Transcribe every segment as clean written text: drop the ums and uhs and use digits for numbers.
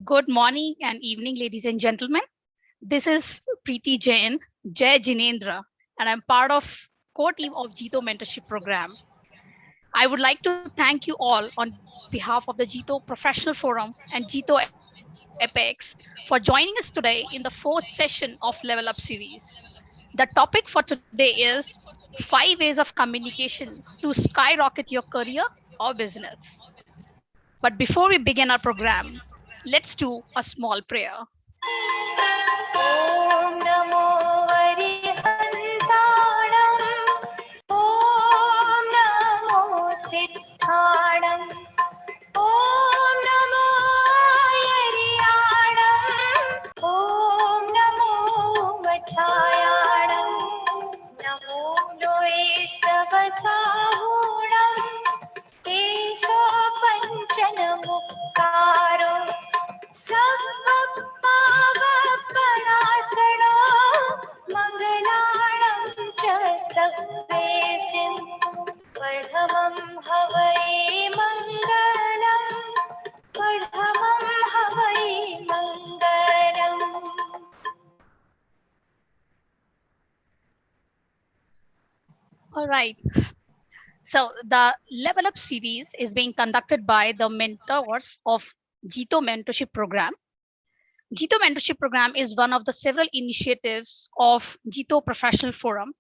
Good morning and evening, ladies and gentlemen. This is Preeti Jain, Jai Jinendra, and I'm part of core team of JITO Mentorship Program. I would like to thank you all on behalf of the JITO Professional Forum and JITO Apex for joining us today in the fourth session of Level Up series. The topic for today is 5 ways of communication to skyrocket your career or business. But before we begin our program, let's do a small prayer. ॐ नमो वरिहन्ताणम् ॐ नमो सिद्धाणम् ॐ नमो यरियाणम् ॐ नमो वछायाणम् नमो लोये सबसाहूणम् तेसो पञ्चनमुक्तारो सर्वपावपनाशनो मङ्गलाणं च सर्वेसिं प्रथमं हवै मङ्गलं प्रथमं हवै मङ्गलम्. All right. So the Level Up series is being conducted by the mentors of JITO Mentorship Program. JITO Mentorship Program is one of the several initiatives of JITO Professional Forum,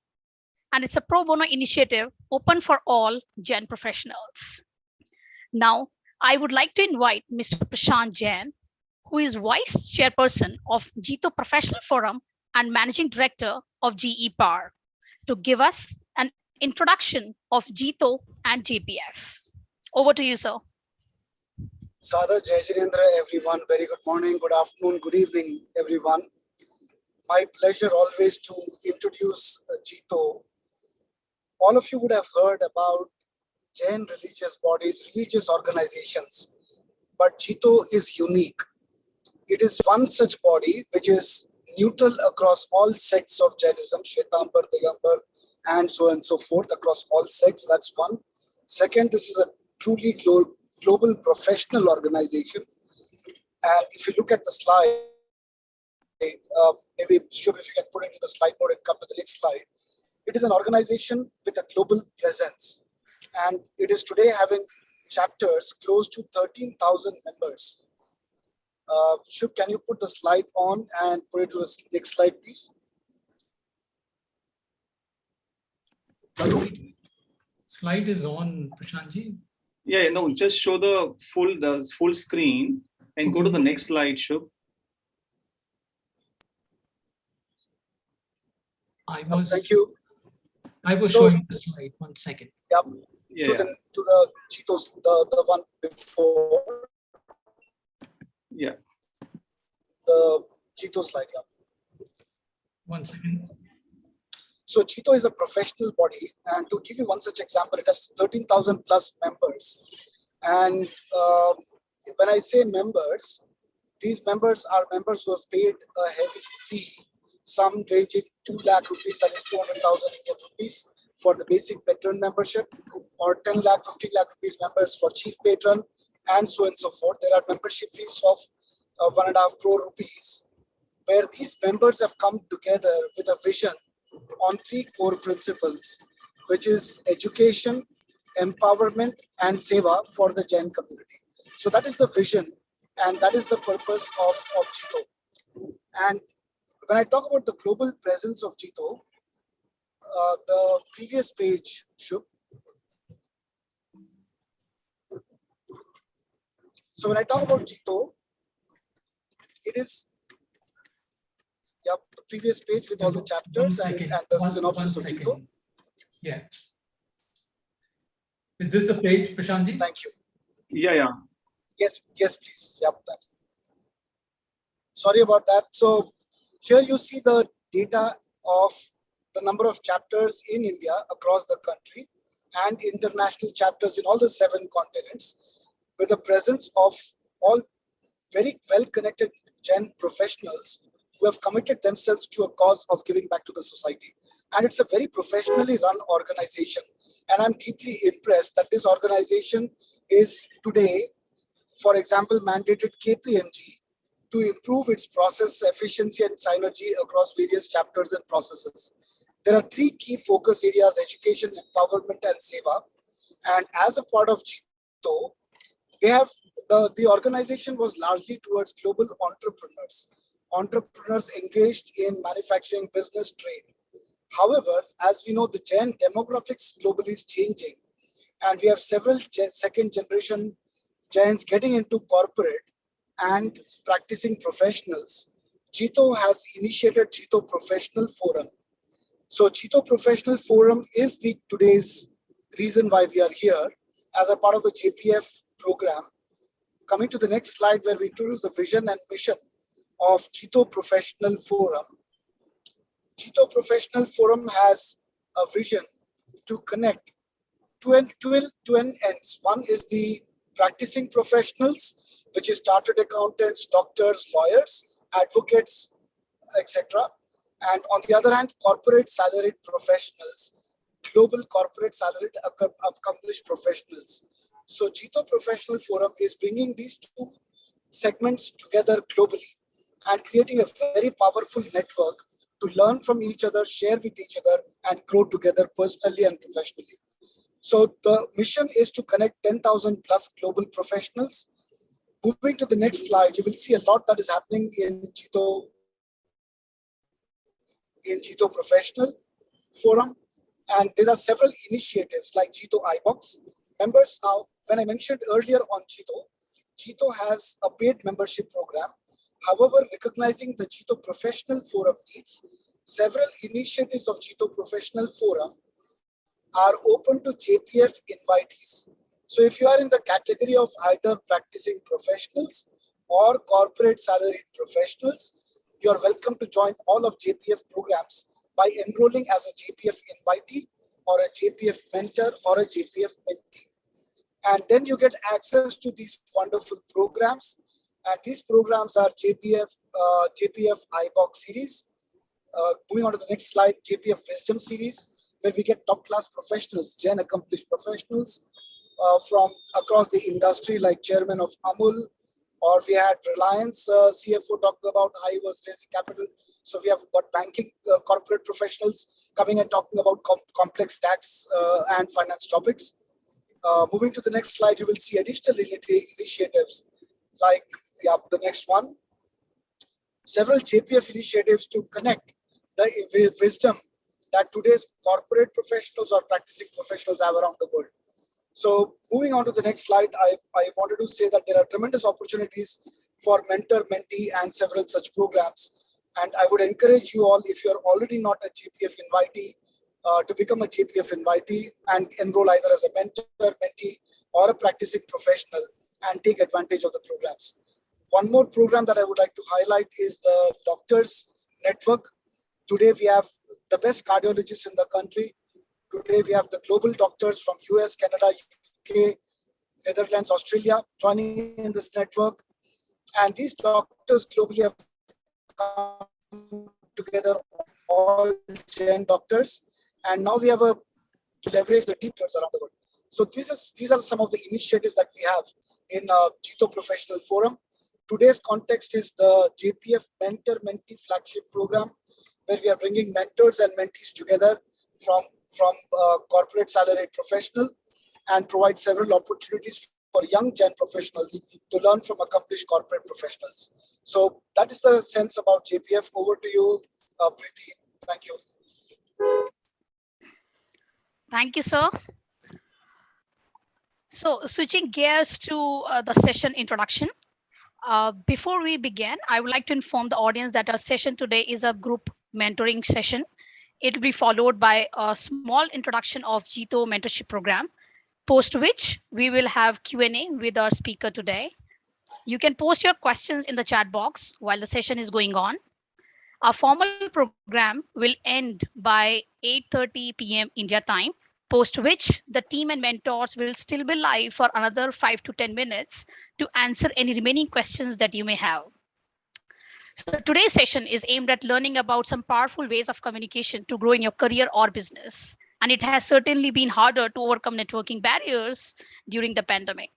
and it's a pro bono initiative open for all Jain professionals. Now, I would like to invite Mr. Prashant Jain, who is Vice Chairperson of JITO Professional Forum and Managing Director of GE Power, to give us an introduction of JITO and JPF. Over to you, sir. Sada Jai Jinendra, everyone. Very good morning, good afternoon, good evening, everyone. My pleasure always to introduce JITO. All of you would have heard about Jain religious bodies, religious organizations, but JITO is unique. It is one such body which is neutral across all sects of Jainism, Shwetambar, Digambar, and so on and so forth, across all sects. That's one. Second, this is a truly global professional organization. And if you look at the slide, maybe Shubh, if you can put it in the slide board and come to the next slide. It is an organization with a global presence. And it is today having chapters close to 13,000 members. Shubh, can you put the slide on and put it to the next slide, please? Slide is on, Prashantji. Yeah, no, just show the full screen and go to the next slide, Shubh. Thank you. I was showing the slide. 1 second. Yep. Yeah, to the JITO's, the one before. Yeah. The JITO slide, yeah. 1 second. So JITO is a professional body, and to give you one such example, it has 13,000 plus members. And when I say members, these members are members who have paid a heavy fee, some ranging 2 lakh rupees, that is 200,000 Indian rupees for the basic veteran membership, or 10 lakh, 15 lakh rupees members for chief patron, and so on and so forth. There are membership fees of 1.5 crore rupees, where these members have come together with a vision on 3 core principles, which is education, empowerment, and seva for the Jain community. So that is the vision, and that is the purpose of JITO. And when I talk about the global presence of JITO, the previous page, Shubh. So when I talk about JITO, it is the previous page with all the chapters and the synopsis of JITO. Yeah. Is this the page, Prashantji? Thank you. Yeah. Yes, please. Yep, thank you. Sorry about that. So here you see the data of the number of chapters in India across the country and international chapters in all the 7 continents, with the presence of all very well-connected Jain professionals who have committed themselves to a cause of giving back to the society. And it's a very professionally run organization. And I'm deeply impressed that this organization is today, for example, mandated KPMG to improve its process efficiency and synergy across various chapters and processes. There are three key focus areas: education, empowerment, and seva. And as a part of JITO, they have the organization was largely towards global entrepreneurs engaged in manufacturing, business, trade. However, as we know, the Jain demographics globally is changing, and we have several second generation Jains getting into corporate and practicing professionals. JITO has initiated JITO Professional Forum. So JITO Professional Forum is the today's reason why we are here as a part of the JPF program. Coming to the next slide, where we introduce the vision and mission of JITO Professional Forum. JITO Professional Forum has a vision to connect two ends. One is the practicing professionals, which is chartered accountants, doctors, lawyers, advocates, etc. And on the other hand, corporate salaried professionals, global corporate salaried accomplished professionals. So JITO Professional Forum is bringing these two segments together globally and creating a very powerful network to learn from each other, share with each other, and grow together personally and professionally. So the mission is to connect 10,000 plus global professionals. Moving to the next slide, you will see a lot that is happening in JITO Professional Forum. And there are several initiatives like JITO iBox. Members now, when I mentioned earlier on JITO has a paid membership program. However, recognizing the JITO Professional Forum needs, several initiatives of JITO Professional Forum are open to JPF invitees. So if you are in the category of either practicing professionals or corporate salaried professionals, you are welcome to join all of JPF programs by enrolling as a JPF invitee or a JPF mentor or a JPF mentee. And then you get access to these wonderful programs. And these programs are JPF iBox series. Moving on to the next slide, JPF Wisdom series, where we get top class professionals, Jain accomplished professionals from across the industry, like chairman of Amul, or we had Reliance CFO talking about how he was raising capital. So we have got banking corporate professionals coming and talking about complex tax and finance topics. Moving to the next slide, you will see additional initiatives like the next one. Several JPF initiatives to connect the wisdom that today's corporate professionals or practicing professionals have around the world. So moving on to the next slide, I wanted to say that there are tremendous opportunities for mentor, mentee, and several such programs. And I would encourage you all, if you're already not a JPF invitee, to become a JPF invitee and enroll either as a mentor, mentee, or a practicing professional and take advantage of the programs. One more program that I would like to highlight is the Doctors Network. Today we have the best cardiologists in the country. Today we have the global doctors from US, Canada, UK, Netherlands, Australia joining in this network. And these doctors globally have come together, all Jain doctors. And now we have to leverage the deep cuts around the world. So these are some of the initiatives that we have in JITO Professional Forum. Today's context is the JPF Mentor Mentee Flagship Program, where we are bringing mentors and mentees together from corporate salaried professional and provide several opportunities for young Jain professionals to learn from accomplished corporate professionals. So that is the sense about JPF. Over to you, Preeti. Thank you. Thank you, sir. So switching gears to the session introduction. Before we begin, I would like to inform the audience that our session today is a group mentoring session. It will be followed by a small introduction of JITO mentorship program, post which we will have Q&A with our speaker today. You can post your questions in the chat box while the session is going on. Our formal program will end by 8:30 p.m. India time, post which the team and mentors will still be live for another 5 to 10 minutes to answer any remaining questions that you may have. So today's session is aimed at learning about some powerful ways of communication to grow in your career or business. And it has certainly been harder to overcome networking barriers during the pandemic.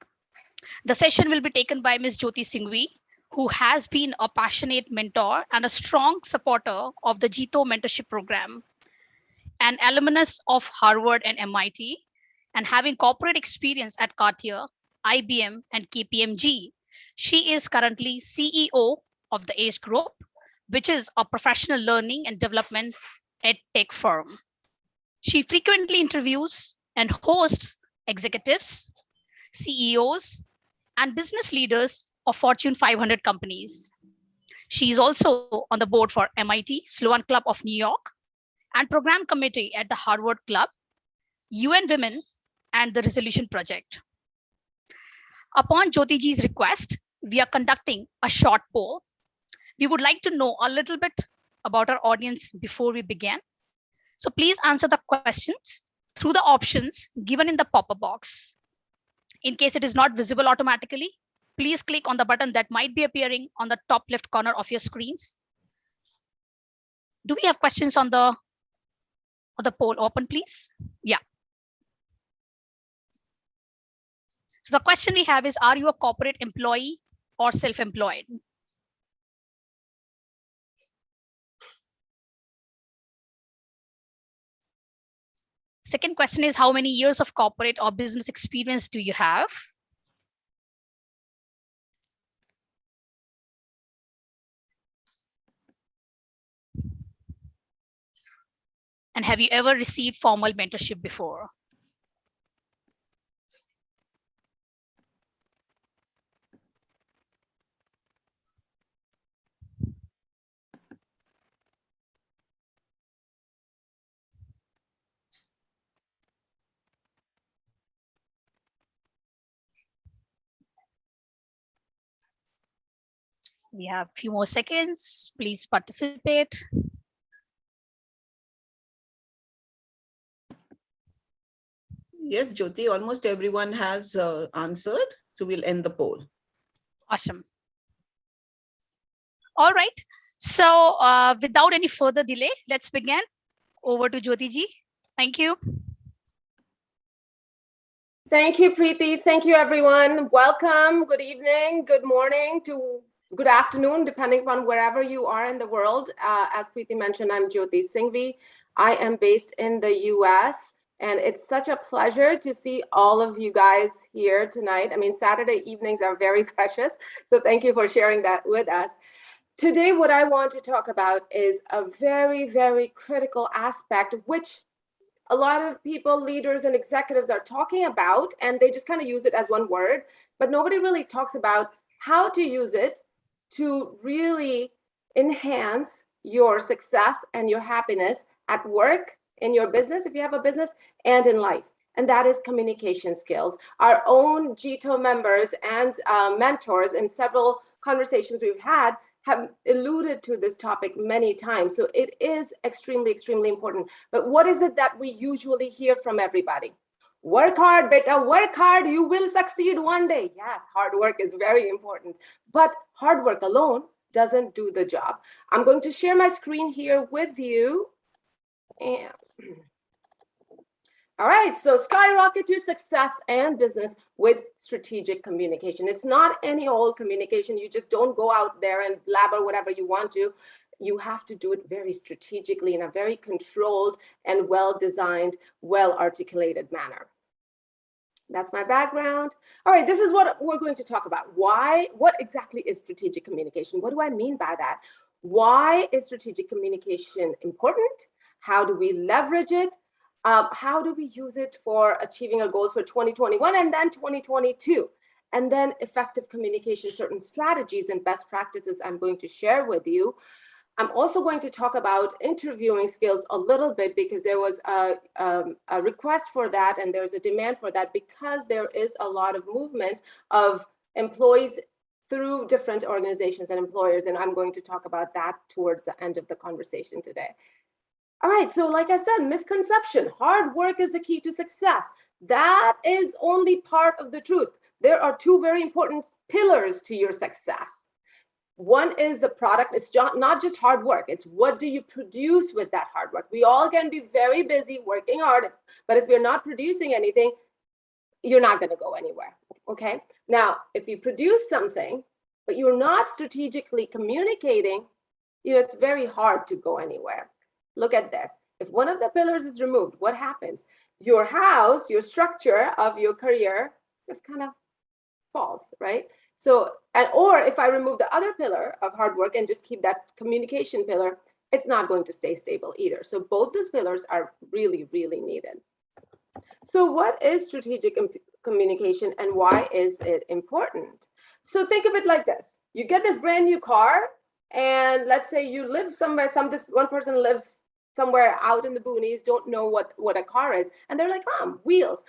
The session will be taken by Ms. Jyoti Singhvi, who has been a passionate mentor and a strong supporter of the JITO mentorship program, an alumnus of Harvard and MIT, and having corporate experience at Cartier, IBM, and KPMG. She is currently CEO of the ACE Group, which is a professional learning and development ed tech firm. She frequently interviews and hosts executives, CEOs, and business leaders of Fortune 500 companies. She is also on the board for MIT Sloan Club of New York and program committee at the Harvard Club, UN Women, and the Resolution Project. Upon Jyotiji's request, we are conducting a short poll. We would like to know a little bit about our audience before we begin. So please answer the questions through the options given in the pop-up box. In case it is not visible automatically, please click on the button that might be appearing on the top left corner of your screens. Do we have questions on the poll open, please? Yeah. So the question we have is, are you a corporate employee or self-employed? Second question is, how many years of corporate or business experience do you have? And have you ever received formal mentorship before? We have a few more seconds. Please participate. Yes, Jyoti, almost everyone has answered. So we'll end the poll. Awesome. All right. So without any further delay, let's begin. Over to Jyoti ji. Thank you. Thank you, Preeti. Thank you, everyone. Welcome. Good evening, good morning to good afternoon, depending upon wherever you are in the world. As Preeti mentioned, I'm Jyoti Singhvi. I am based in the US, and it's such a pleasure to see all of you guys here tonight. I mean, Saturday evenings are very precious, so thank you for sharing that with us. Today, what I want to talk about is a very, very critical aspect, which a lot of people, leaders and executives are talking about, and they just kind of use it as one word, but nobody really talks about how to use it to really enhance your success and your happiness at work, in your business, if you have a business, and in life. And that is communication skills. Our own JITO members and mentors in several conversations we've had have alluded to this topic many times. So it is extremely, extremely important. But what is it that we usually hear from everybody? Work hard, beta, work hard, you will succeed one day. Yes, hard work is very important, but hard work alone doesn't do the job. I'm going to share my screen here with you. And all right, so skyrocket your success and business with strategic communication. It's not any old communication. You just don't go out there and blabber whatever you want to. You have to do it very strategically in a very controlled and well-designed, well-articulated manner. That's my background. All right, this is what we're going to talk about. What exactly is strategic communication? What do I mean by that? Why is strategic communication important? How do we leverage it? How do we use it for achieving our goals for 2021 and then 2022? And then effective communication, certain strategies and best practices I'm going to share with you. I'm also going to talk about interviewing skills a little bit because there was a request for that and there's a demand for that because there is a lot of movement of employees through different organizations and employers. And I'm going to talk about that towards the end of the conversation today. All right, so like I said, misconception, hard work is the key to success. That is only part of the truth. There are two very important pillars to your success. One is the product. It's not just hard work. It's what do you produce with that hard work? We all can be very busy working hard, but if you're not producing anything, you're not going to go anywhere, okay? Now, if you produce something, but you're not strategically communicating, it's very hard to go anywhere. Look at this. If one of the pillars is removed, what happens? Your house, your structure of your career just kind of falls, right? So, or if I remove the other pillar of hard work and just keep that communication pillar, it's not going to stay stable either. So both those pillars are really, really needed. So what is strategic communication and why is it important? So think of it like this. You get this brand new car, and let's say you live somewhere, this one person lives somewhere out in the boonies, don't know what a car is. And they're like, wheels,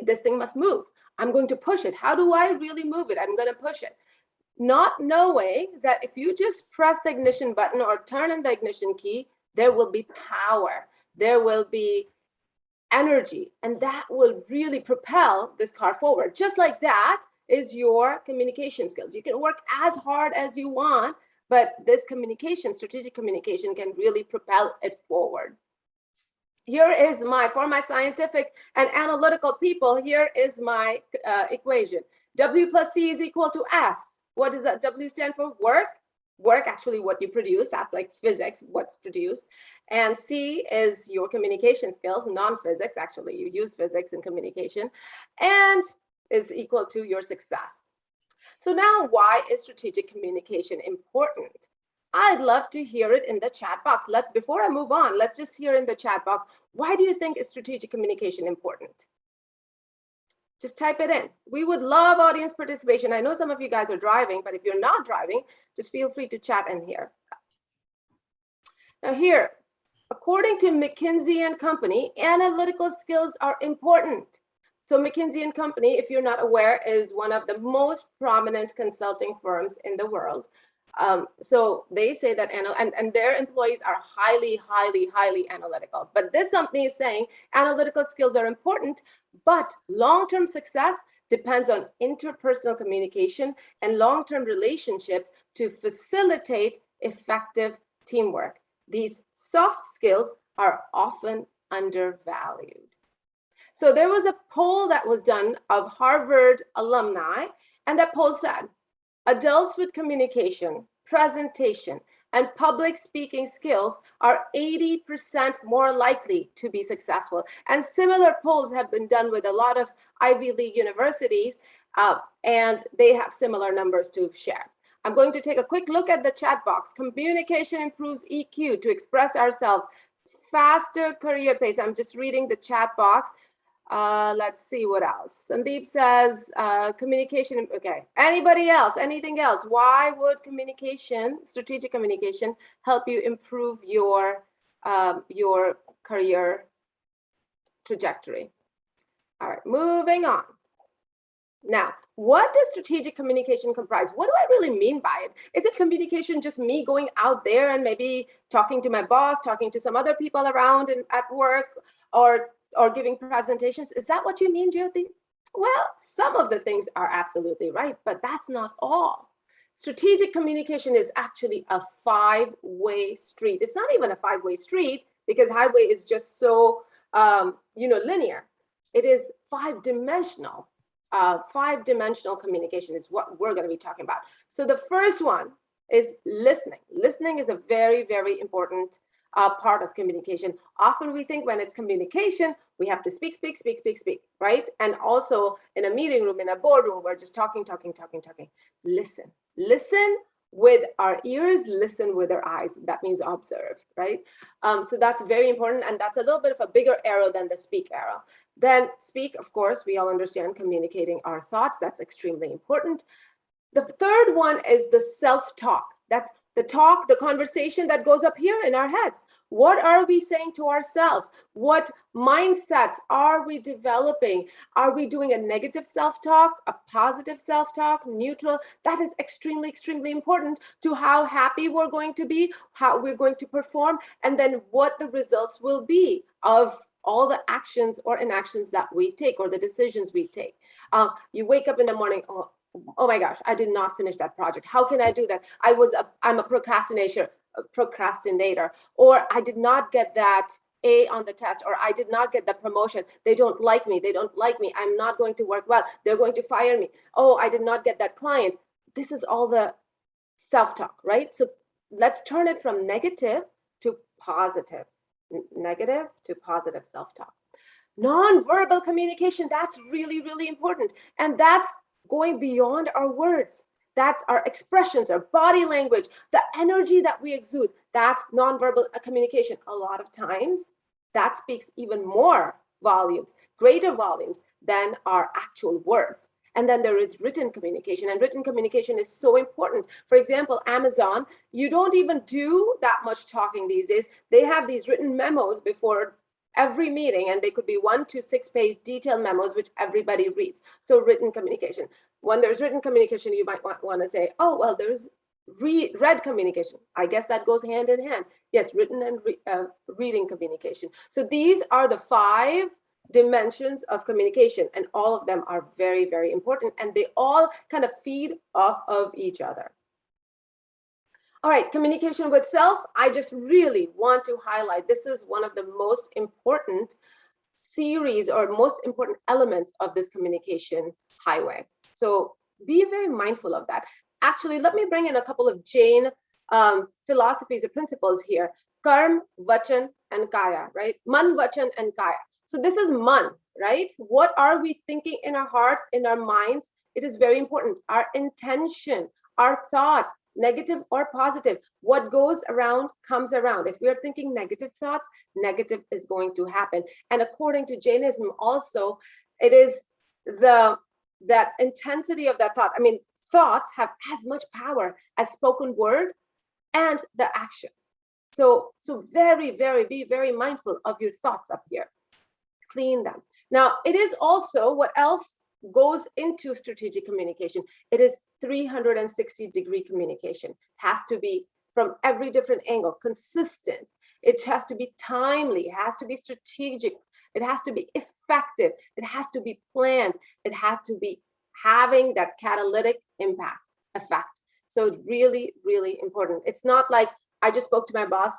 this thing must move. I'm going to push it. How do I really move it? I'm going to push it. Not knowing that if you just press the ignition button or turn in the ignition key, there will be power. There will be energy, and that will really propel this car forward. Just like that is your communication skills. You can work as hard as you want, but this communication, strategic communication, can really propel it forward. Here is for my scientific and analytical people, here is my equation. W plus C is equal to S. What does that W stand for? Work. Work, actually what you produce, that's like physics, what's produced. And C is your communication skills, non-physics, actually you use physics in communication, and is equal to your success. So now, why is strategic communication important? I'd love to hear it in the chat box. Before I move on, let's just hear in the chat box, why do you think is strategic communication important? Just type it in. We would love audience participation. I know some of you guys are driving, but if you're not driving, just feel free to chat in here. Now here, according to McKinsey & Company, analytical skills are important. So McKinsey & Company, if you're not aware, is one of the most prominent consulting firms in the world. So they say that, and their employees are highly, highly, highly analytical. But this company is saying analytical skills are important, but long-term success depends on interpersonal communication and long-term relationships to facilitate effective teamwork. These soft skills are often undervalued. So there was a poll that was done of Harvard alumni, and that poll said, adults with communication, presentation, and public speaking skills are 80% more likely to be successful. And similar polls have been done with a lot of Ivy League universities, and they have similar numbers to share. I'm going to take a quick look at the chat box. Communication improves EQ to express ourselves, faster career pace. I'm just reading the chat box. Let's see what else. Sandeep says communication. Okay. Anybody else? Anything else? Why would communication, strategic communication, help you improve your career trajectory? All right. Moving on. Now, what does strategic communication comprise? What do I really mean by it? Is it communication just me going out there and maybe talking to my boss, talking to some other people around and at work, or giving presentations? Is that what you mean, Jyoti? Well, some of the things are absolutely right, but that's not all. Strategic communication is actually a five-way street. It's not even a five-way street because highway is just so, linear. It is five-dimensional. Five-dimensional communication is what we're going to be talking about. So the first one is listening. Listening is a very, very important part of communication. Often we think when it's communication, we have to speak, right? And also in a meeting room, in a boardroom, we're just talking. Listen with our ears, listen with our eyes. That means observe, right? So that's very important. And that's a little bit of a bigger arrow than the speak arrow. Then speak, of course, we all understand communicating our thoughts. That's extremely important. The third one is the self-talk. That's the conversation that goes up here in our heads. What are we saying to ourselves? What mindsets are we developing? Are we doing a negative self-talk, a positive self-talk, neutral? That is extremely, extremely important to how happy we're going to be, how we're going to perform, and then what the results will be of all the actions or inactions that we take or the decisions we take. You wake up in the morning, oh my gosh, I did not finish that project. How can I do that? I'm a procrastinator, or I did not get that A on the test, or I did not get the promotion. They don't like me. I'm not going to work well. They're going to fire me. Oh, I did not get that client. this is all the self-talk, right? So let's turn it from negative to positive, negative to positive self-talk. Non-verbal communication, that's really, really important. And that's going beyond our words. That's our expressions, our body language, the energy that we exude. That's non-verbal communication. A lot of times that speaks even more volumes, greater volumes than our actual words. And then there is written communication, and written communication is so important. For example, Amazon, you don't even do that much talking these days. They have these written memos before every meeting, and they could be 1 to 6 page detailed memos, which everybody reads. So written communication. When there's written communication, you might want to say, oh, well, there's read communication. I guess that goes hand in hand. Yes, written and reading communication. So these are the 5 dimensions of communication, and all of them are very, very important, and they all kind of feed off of each other. All right, communication with self, I just really want to highlight, this is one of the most important series or most important elements of this communication highway. So be very mindful of that. Actually, let me bring in a couple of Jain philosophies or principles here. Karm, Vachan, and Kaya, right? Man, Vachan, and Kaya. So this is man, right? What are we thinking in our hearts, in our minds? It is very important. Our intention, our thoughts, negative or positive, what goes around comes around. If we are thinking negative thoughts, negative is going to happen. And according to Jainism also, it is that intensity of that thought. I mean, thoughts have as much power as spoken word and the action. So very, very, be very mindful of your thoughts up here. Clean them. Now, it is also what else goes into strategic communication. It is 360-degree communication. It has to be from every different angle, consistent. It has to be timely. It has to be strategic. It has to be effective. It has to be planned. It has to be having that catalytic effect. So it's really, really important. It's not like I just spoke to my boss,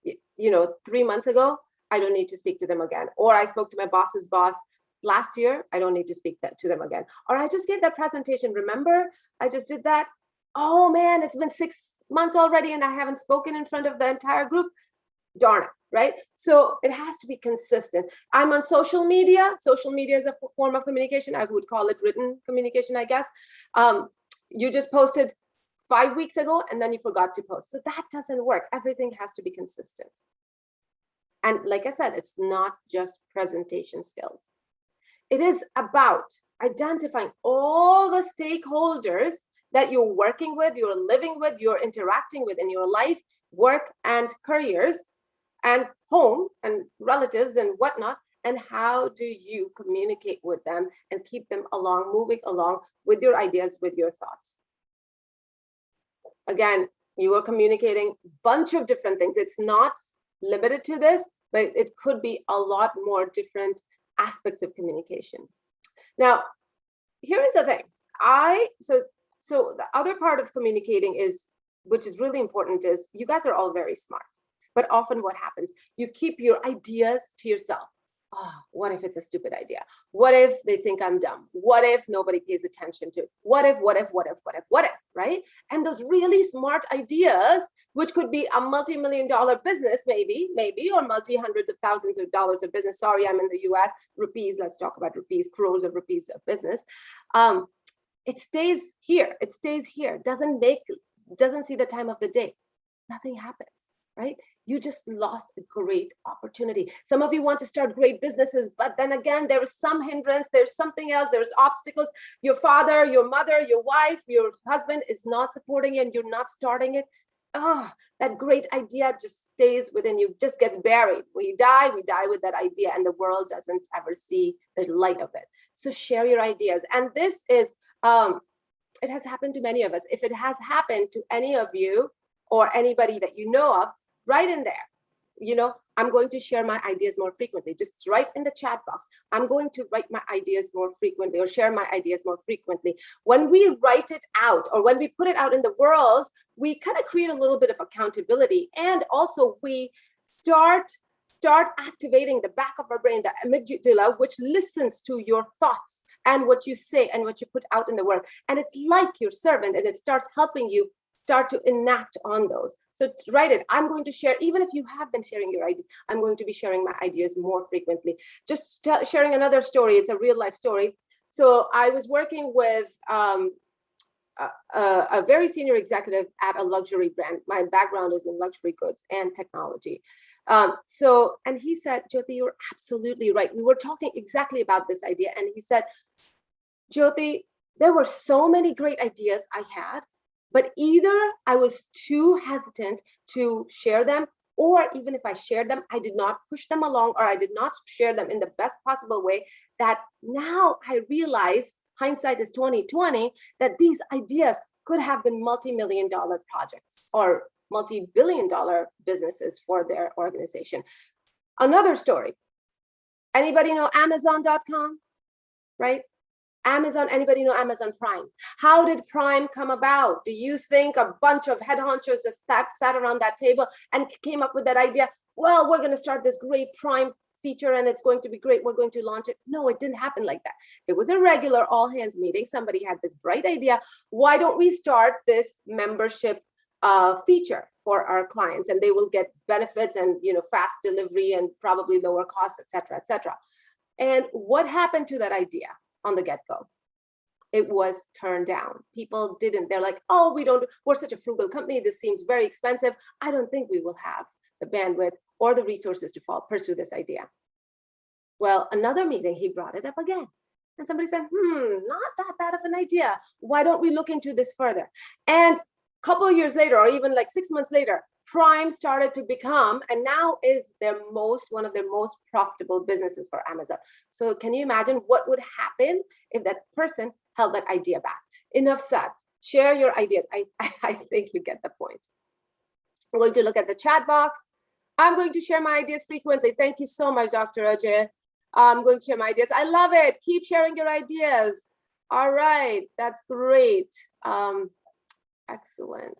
3 months ago. I don't need to speak to them again. Or I spoke to my boss's boss last year. I don't need to speak to them again. Or I just gave that presentation. Remember, I just did that. Oh man, it's been 6 months already and I haven't spoken in front of the entire group. Darn it, right? So it has to be consistent. I'm on social media. Social media is a form of communication. I would call it written communication, I guess. You just posted 5 weeks ago and then you forgot to post. So that doesn't work. Everything has to be consistent. And like I said, it's not just presentation skills. It is about identifying all the stakeholders that you're working with, you're living with, you're interacting with in your life, work and careers, and home and relatives and whatnot, and how do you communicate with them and keep them moving along with your ideas, with your thoughts. Again, you are communicating a bunch of different things. It's not limited to this, but it could be a lot more different aspects of communication. Now, here is the thing. So the other part of communicating is, which is really important, is you guys are all very smart. But often what happens, you keep your ideas to yourself. Oh, what if it's a stupid idea? What if they think I'm dumb? What if nobody pays attention to? What if, right? And those really smart ideas, which could be a multi-million-dollar business, maybe, or multi-hundreds of thousands of dollars of business. Sorry, I'm in the US, rupees, let's talk about rupees, crores of rupees of business. It stays here, doesn't see the time of the day. Nothing happens, right? You just lost a great opportunity. Some of you want to start great businesses, but then again, there is some hindrance, there's something else, there's obstacles. Your father, your mother, your wife, your husband is not supporting you and you're not starting it. That great idea just stays within you, just gets buried. When you die, we die with that idea and the world doesn't ever see the light of it. So share your ideas. And this is, it has happened to many of us. If it has happened to any of you or anybody that you know of, write in there, I'm going to share my ideas more frequently. Just write in the chat box. I'm going to write my ideas more frequently or share my ideas more frequently. When we write it out or when we put it out in the world, we kind of create a little bit of accountability. And also we start activating the back of our brain, the amygdala, which listens to your thoughts and what you say and what you put out in the work. And it's like your servant, and it starts helping you start to enact on those. So write it. I'm going to share, even if you have been sharing your ideas, I'm going to be sharing my ideas more frequently. Just sharing another story. It's a real life story. So I was working with a very senior executive at a luxury brand. My background is in luxury goods and technology. And he said, Jyoti, you're absolutely right. We were talking exactly about this idea. And he said, Jyoti, there were so many great ideas I had, but either I was too hesitant to share them, or even if I shared them, I did not push them along, or I did not share them in the best possible way, that now I realize, hindsight is 20/20, that these ideas could have been multi-million-dollar projects or multi-billion-dollar businesses for their organization. Another story. Anybody know Amazon.com, right? Amazon, anybody know Amazon Prime? How did Prime come about? Do you think a bunch of head honchos just sat around that table and came up with that idea? Well, we're going to start this great Prime feature and it's going to be great. We're going to launch it. No, it didn't happen like that. It was a regular all hands meeting. Somebody had this bright idea. Why don't we start this membership feature for our clients, and they will get benefits and fast delivery and probably lower costs, et cetera, et cetera. And what happened to that idea on the get-go? It was turned down. People didn't. They're like, oh, we're such a frugal company. This seems very expensive. I don't think we will have the bandwidth or the resources to pursue this idea. Well, another meeting, he brought it up again. And somebody said, not that bad of an idea. Why don't we look into this further? And a couple of years later, or even like 6 months later, Prime started to become, and now is one of their most profitable businesses for Amazon. So can you imagine what would happen if that person held that idea back? Enough said. Share your ideas. I think you get the point. I'm going to look at the chat box. I'm going to share my ideas frequently. Thank you so much, Dr. Ajay. I'm going to share my ideas. I love it. Keep sharing your ideas. All right, that's great. Excellent.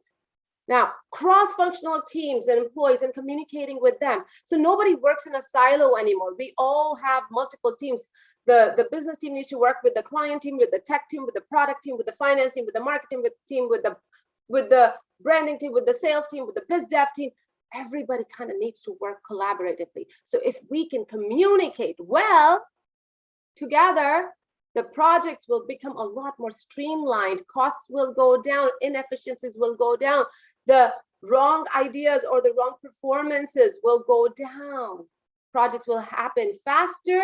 Now, cross-functional teams and employees and communicating with them. So nobody works in a silo anymore. We all have multiple teams. The business team needs to work with the client team, with the tech team, with the product team, with the finance team, with the marketing team, with the branding team, with the sales team, with the biz dev team. Everybody kind of needs to work collaboratively. So if we can communicate well together, the projects will become a lot more streamlined. Costs will go down, inefficiencies will go down. The wrong ideas or the wrong performances will go down. Projects will happen faster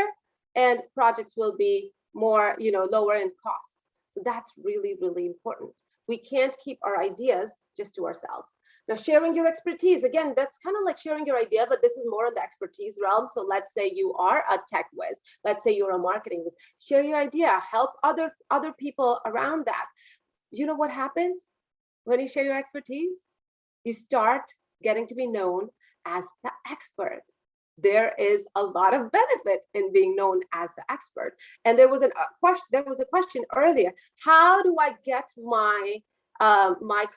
and projects will be more, lower in costs. So that's really, really important. We can't keep our ideas just to ourselves. Now, sharing your expertise, again, that's kind of like sharing your idea, but this is more in the expertise realm. So let's say you are a tech whiz. Let's say you're a marketing whiz. Share your idea, help other people around that. You know what happens when you share your expertise? You start getting to be known as the expert. There is a lot of benefit in being known as the expert. And there was a question earlier. How do I get my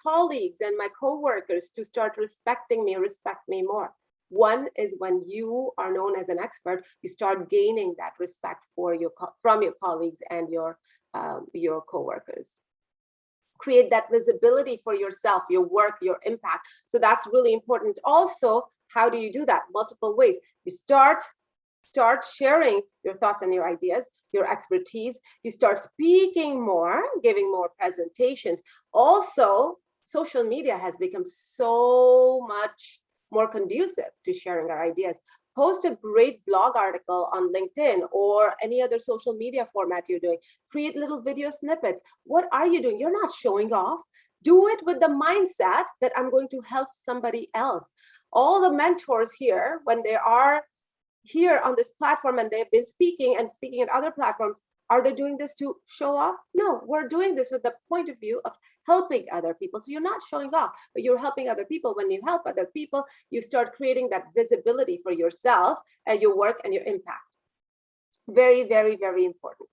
colleagues and my coworkers to start respect me more? One is when you are known as an expert, you start gaining that respect from your colleagues and your coworkers. Create that visibility for yourself, your work, your impact. So that's really important. Also, how do you do that? Multiple ways. You start sharing your thoughts and your ideas, your expertise. You start speaking more, giving more presentations. Also, social media has become so much more conducive to sharing our ideas. Post a great blog article on LinkedIn or any other social media format you're doing. Create little video snippets. What are you doing? You're not showing off. Do it with the mindset that I'm going to help somebody else. All the mentors here, when they are here on this platform and they've been speaking at other platforms, are they doing this to show off? No, we're doing this with the point of view of helping other people. So you're not showing off, but you're helping other people. When you help other people, you start creating that visibility for yourself and your work and your impact. Very, very, very important.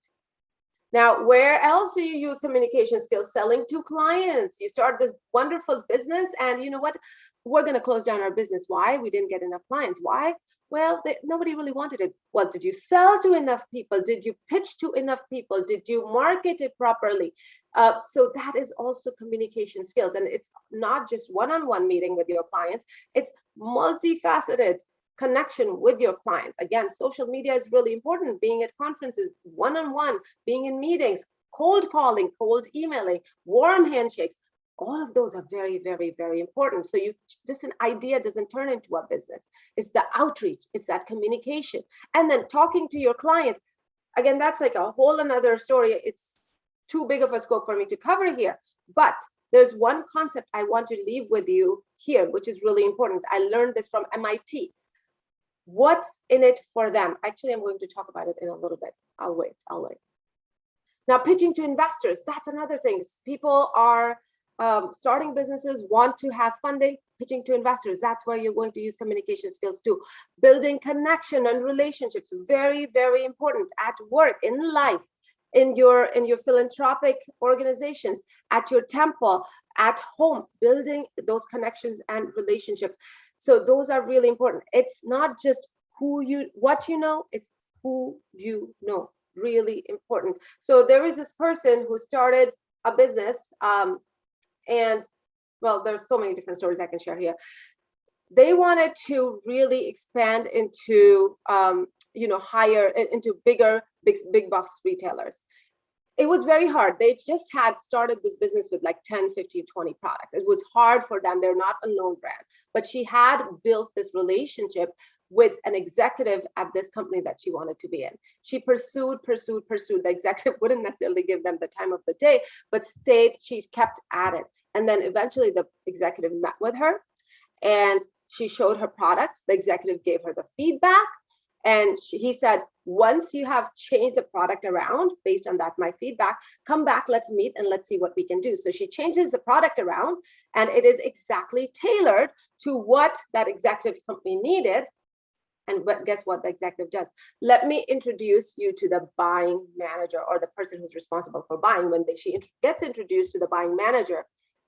Now, where else do you use communication skills? Selling to clients. You start this wonderful business and you know what? We're going to close down our business. Why? We didn't get enough clients. Why? Well, nobody really wanted it. Well, did you sell to enough people? Did you pitch to enough people? Did you market it properly? So that is also communication skills. And it's not just one-on-one meeting with your clients, it's multifaceted connection with your clients. Again, social media is really important. Being at conferences, one-on-one, being in meetings, cold calling, cold emailing, warm handshakes. All of those are very, very, very important. So just an idea doesn't turn into a business. It's the outreach, it's that communication. And then talking to your clients. Again, that's like a whole another story. It's too big of a scope for me to cover here. But there's one concept I want to leave with you here, which is really important. I learned this from MIT. What's in it for them? Actually, I'm going to talk about it in a little bit. I'll wait. Now, pitching to investors, that's another thing. People are starting businesses, want to have funding, pitching to investors. That's where you're going to use communication skills too. Building connection and relationships, very, very important at work, in life, in your philanthropic organizations, at your temple, at home, building those connections and relationships. So those are really important. It's not just what you know, it's who you know, really important. So there is this person who started a business, and well, there's so many different stories I can share here. They wanted to really expand into, higher, into big box retailers. It was very hard. They just had started this business with like 10, 15, 20 products. It was hard for them. They're not a known brand, but she had built this relationship with an executive at this company that she wanted to be in. She pursued. The executive wouldn't necessarily give them the time of the day, but she kept at it. And then eventually the executive met with her and she showed her products. The executive gave her the feedback. And he said, once you have changed the product around based on that, my feedback, come back, let's meet and let's see what we can do. So she changes the product around and it is exactly tailored to what that executive's company needed. And guess what the executive does? Let me introduce you to the buying manager or the person who's responsible for buying. When she gets introduced to the buying manager,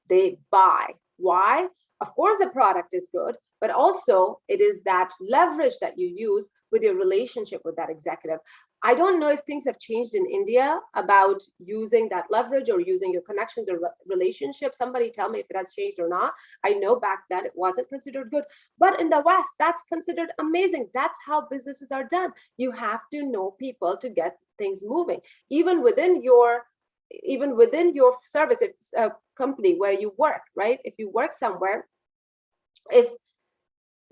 they buy. Why? Of course, the product is good, but also it is that leverage that you use with your relationship with that executive. I don't know if things have changed in India about using that leverage or using your connections or relationships. Somebody tell me if it has changed or not. I know back then it wasn't considered good, but in the West, that's considered amazing. That's how businesses are done. You have to know people to get things moving. Even within your service, if it's a company where you work, right? If you work somewhere, if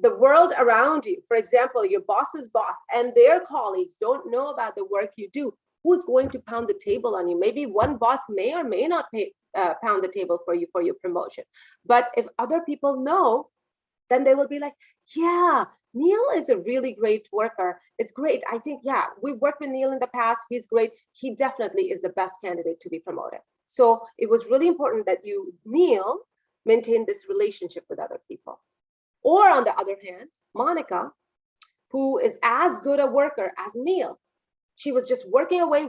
the world around you, for example, your boss's boss and their colleagues don't know about the work you do, who's going to pound the table on you? Maybe one boss may or may not pound the table for you for your promotion. But if other people know, then they will be like, yeah, Neil is a really great worker. It's great. I think, yeah, we've worked with Neil in the past. He's great. He definitely is the best candidate to be promoted. So it was really important that Neil, maintain this relationship with other people. Or on the other hand, Monica, who is as good a worker as Neil, she was just working away,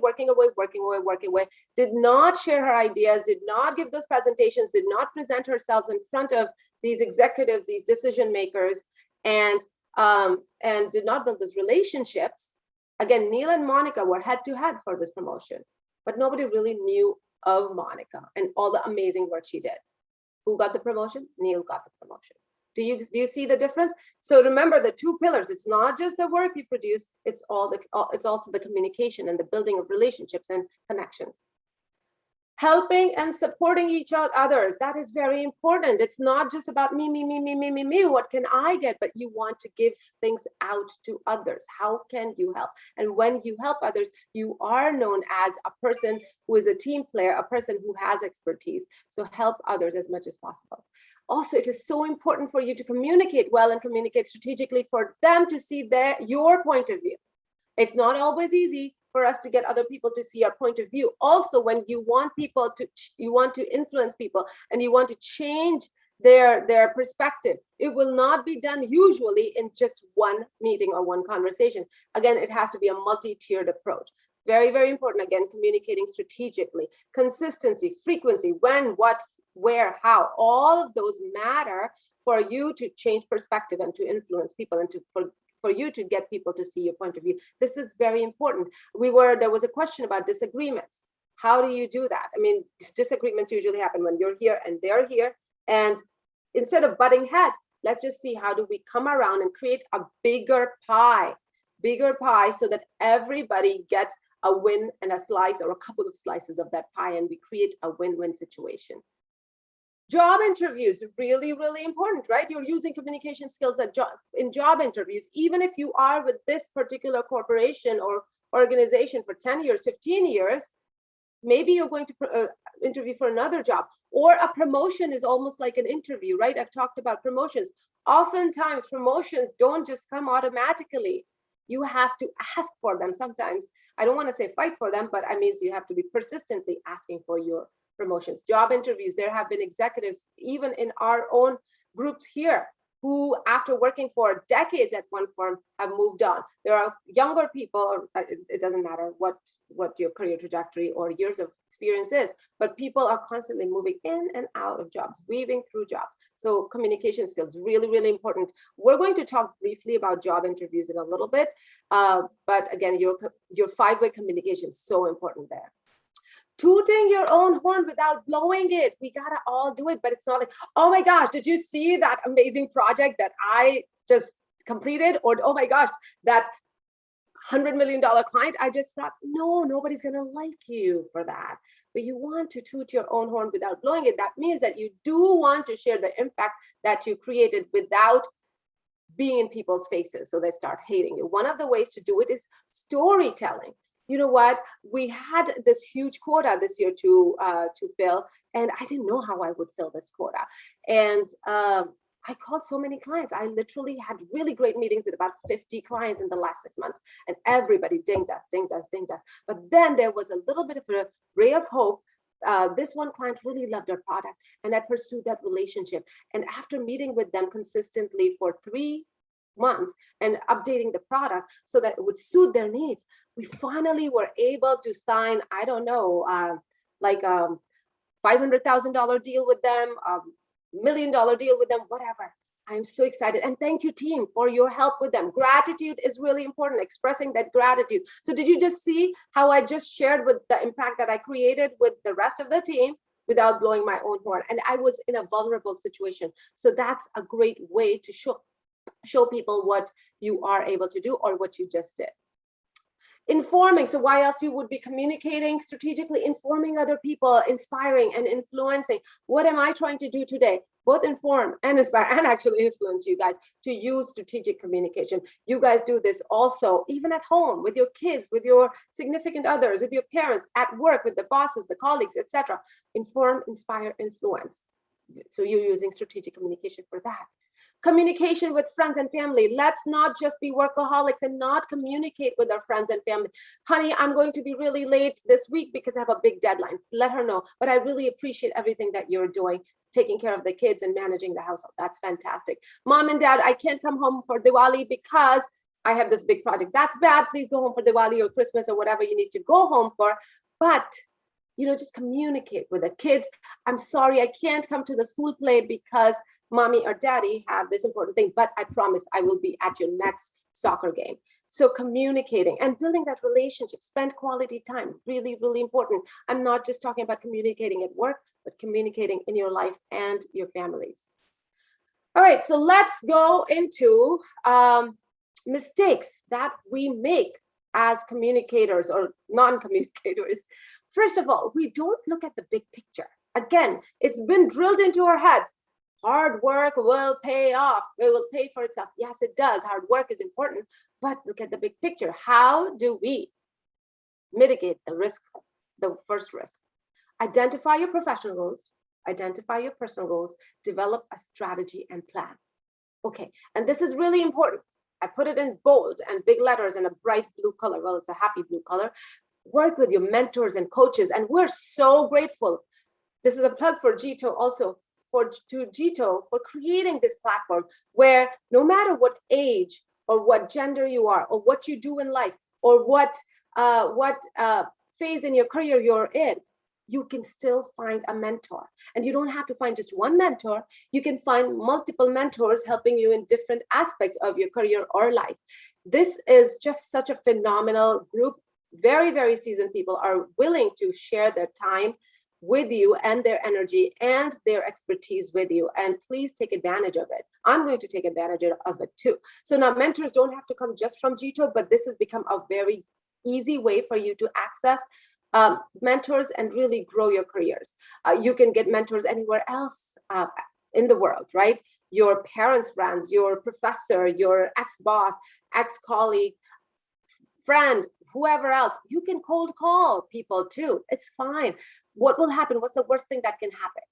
did not share her ideas, did not give those presentations, did not present herself in front of these executives, these decision makers, and did not build those relationships. Again, Neil and Monica were head to head for this promotion, but nobody really knew of Monica and all the amazing work she did. Who got the promotion? Neil got the promotion. Do you see the difference? So remember the two pillars. It's not just the work you produce. It's also the communication and the building of relationships and connections. Helping and supporting each other. That is very important. It's not just about me. What can I get? But you want to give things out to others. How can you help? And when you help others, you are known as a person who is a team player, a person who has expertise. So help others as much as possible. Also, it is so important for you to communicate well and communicate strategically for them to see your point of view. It's not always easy for us to get other people to see our point of view. Also, when you want to influence people and you want to change their perspective, it will not be done usually in just one meeting or one conversation. Again, it has to be a multi-tiered approach. Very, very important. Again, communicating strategically, consistency, frequency, when, what, where, how, all of those matter for you to change perspective and to influence people and for you to get people to see your point of view. This is very important. There was a question about disagreements. How do you do that? I mean, disagreements usually happen when you're here and they're here. And instead of butting heads, let's just see how do we come around and create a bigger pie so that everybody gets a win and a slice or a couple of slices of that pie, and we create a win-win situation. Job interviews, really, really important, right? You're using communication skills in job interviews, even if you are with this particular corporation or organization for 10 years, 15 years, maybe you're going to interview for another job, or a promotion is almost like an interview, right? I've talked about promotions. Oftentimes promotions don't just come automatically. You have to ask for them sometimes. I don't want to say fight for them, but I mean, you have to be persistently asking for your promotions. Job interviews, there have been executives, even in our own groups here, who after working for decades at one firm have moved on. There are younger people, it doesn't matter what your career trajectory or years of experience is, but people are constantly moving in and out of jobs, weaving through jobs. So communication skills, really, really important. We're going to talk briefly about job interviews in a little bit, but again, your 5-way communication is so important there. Tooting your own horn without blowing it. We gotta all do it, but it's not like, oh my gosh, did you see that amazing project that I just completed? Or, oh my gosh, that $100 million client I just got. No, nobody's gonna like you for that. But you want to toot your own horn without blowing it. That means that you do want to share the impact that you created without being in people's faces so they start hating you. One of the ways to do it is storytelling. You know what? We had this huge quota this year to fill, and I didn't know how I would fill this quota. And I called so many clients. I literally had really great meetings with about 50 clients in the last 6 months, and everybody dinged us, dinged us, dinged us. But then there was a little bit of a ray of hope. This one client really loved our product, and I pursued that relationship. And after meeting with them consistently for 3 months and updating the product so that it would suit their needs, we finally were able to sign, I don't know, like a $500,000 deal with them, $1 million deal with them, whatever. I'm so excited. And thank you, team, for your help with them. Gratitude is really important, expressing that gratitude. So did you just see how I just shared with the impact that I created with the rest of the team without blowing my own horn? And I was in a vulnerable situation. So that's a great way to show people what you are able to do or what you just did. Informing, so why else you would be communicating strategically, informing other people, inspiring and influencing. What am I trying to do today? Both inform and inspire and actually influence you guys to use strategic communication. You guys do this also, even at home, with your kids, with your significant others, with your parents, at work, with the bosses, the colleagues, etc. Inform, inspire, influence. So you're using strategic communication for that. Communication with friends and family. Let's not just be workaholics and not communicate with our friends and family. Honey, I'm going to be really late this week because I have a big deadline. Let her know. But I really appreciate everything that you're doing, taking care of the kids and managing the household. That's fantastic. Mom and dad, I can't come home for Diwali because I have this big project. That's bad. Please go home for Diwali or Christmas or whatever you need to go home for. But just communicate with the kids. I'm sorry, I can't come to the school play because mommy or daddy have this important thing, but I promise I will be at your next soccer game. So communicating and building that relationship, spend quality time, really, really important. I'm not just talking about communicating at work, but communicating in your life and your families. All right, so let's go into mistakes that we make as communicators or non-communicators. First of all, we don't look at the big picture. Again, it's been drilled into our heads. Hard work will pay off. It will pay for itself. Yes, it does. Hard work is important, but look at the big picture. How do we mitigate the risk, the first risk? Identify your professional goals, identify your personal goals, develop a strategy and plan. Okay, and this is really important. I put it in bold and big letters and a bright blue color. Well, it's a happy blue color. Work with your mentors and coaches, and we're so grateful. This is a plug for JITO also. To JITO for creating this platform where no matter what age or what gender you are or what you do in life or what phase in your career you're in, you can still find a mentor. And you don't have to find just one mentor. You can find multiple mentors helping you in different aspects of your career or life. This is just such a phenomenal group. Very, very seasoned people are willing to share their time with you and their energy and their expertise with you. And please take advantage of it. I'm going to take advantage of it too. So now mentors don't have to come just from JITO, but this has become a very easy way for you to access mentors and really grow your careers. You can get mentors anywhere else in the world, right? Your parents' friends, your professor, your ex-boss, ex-colleague, friend, whoever else. You can cold call people too. It's fine. What will happen? What's the worst thing that can happen?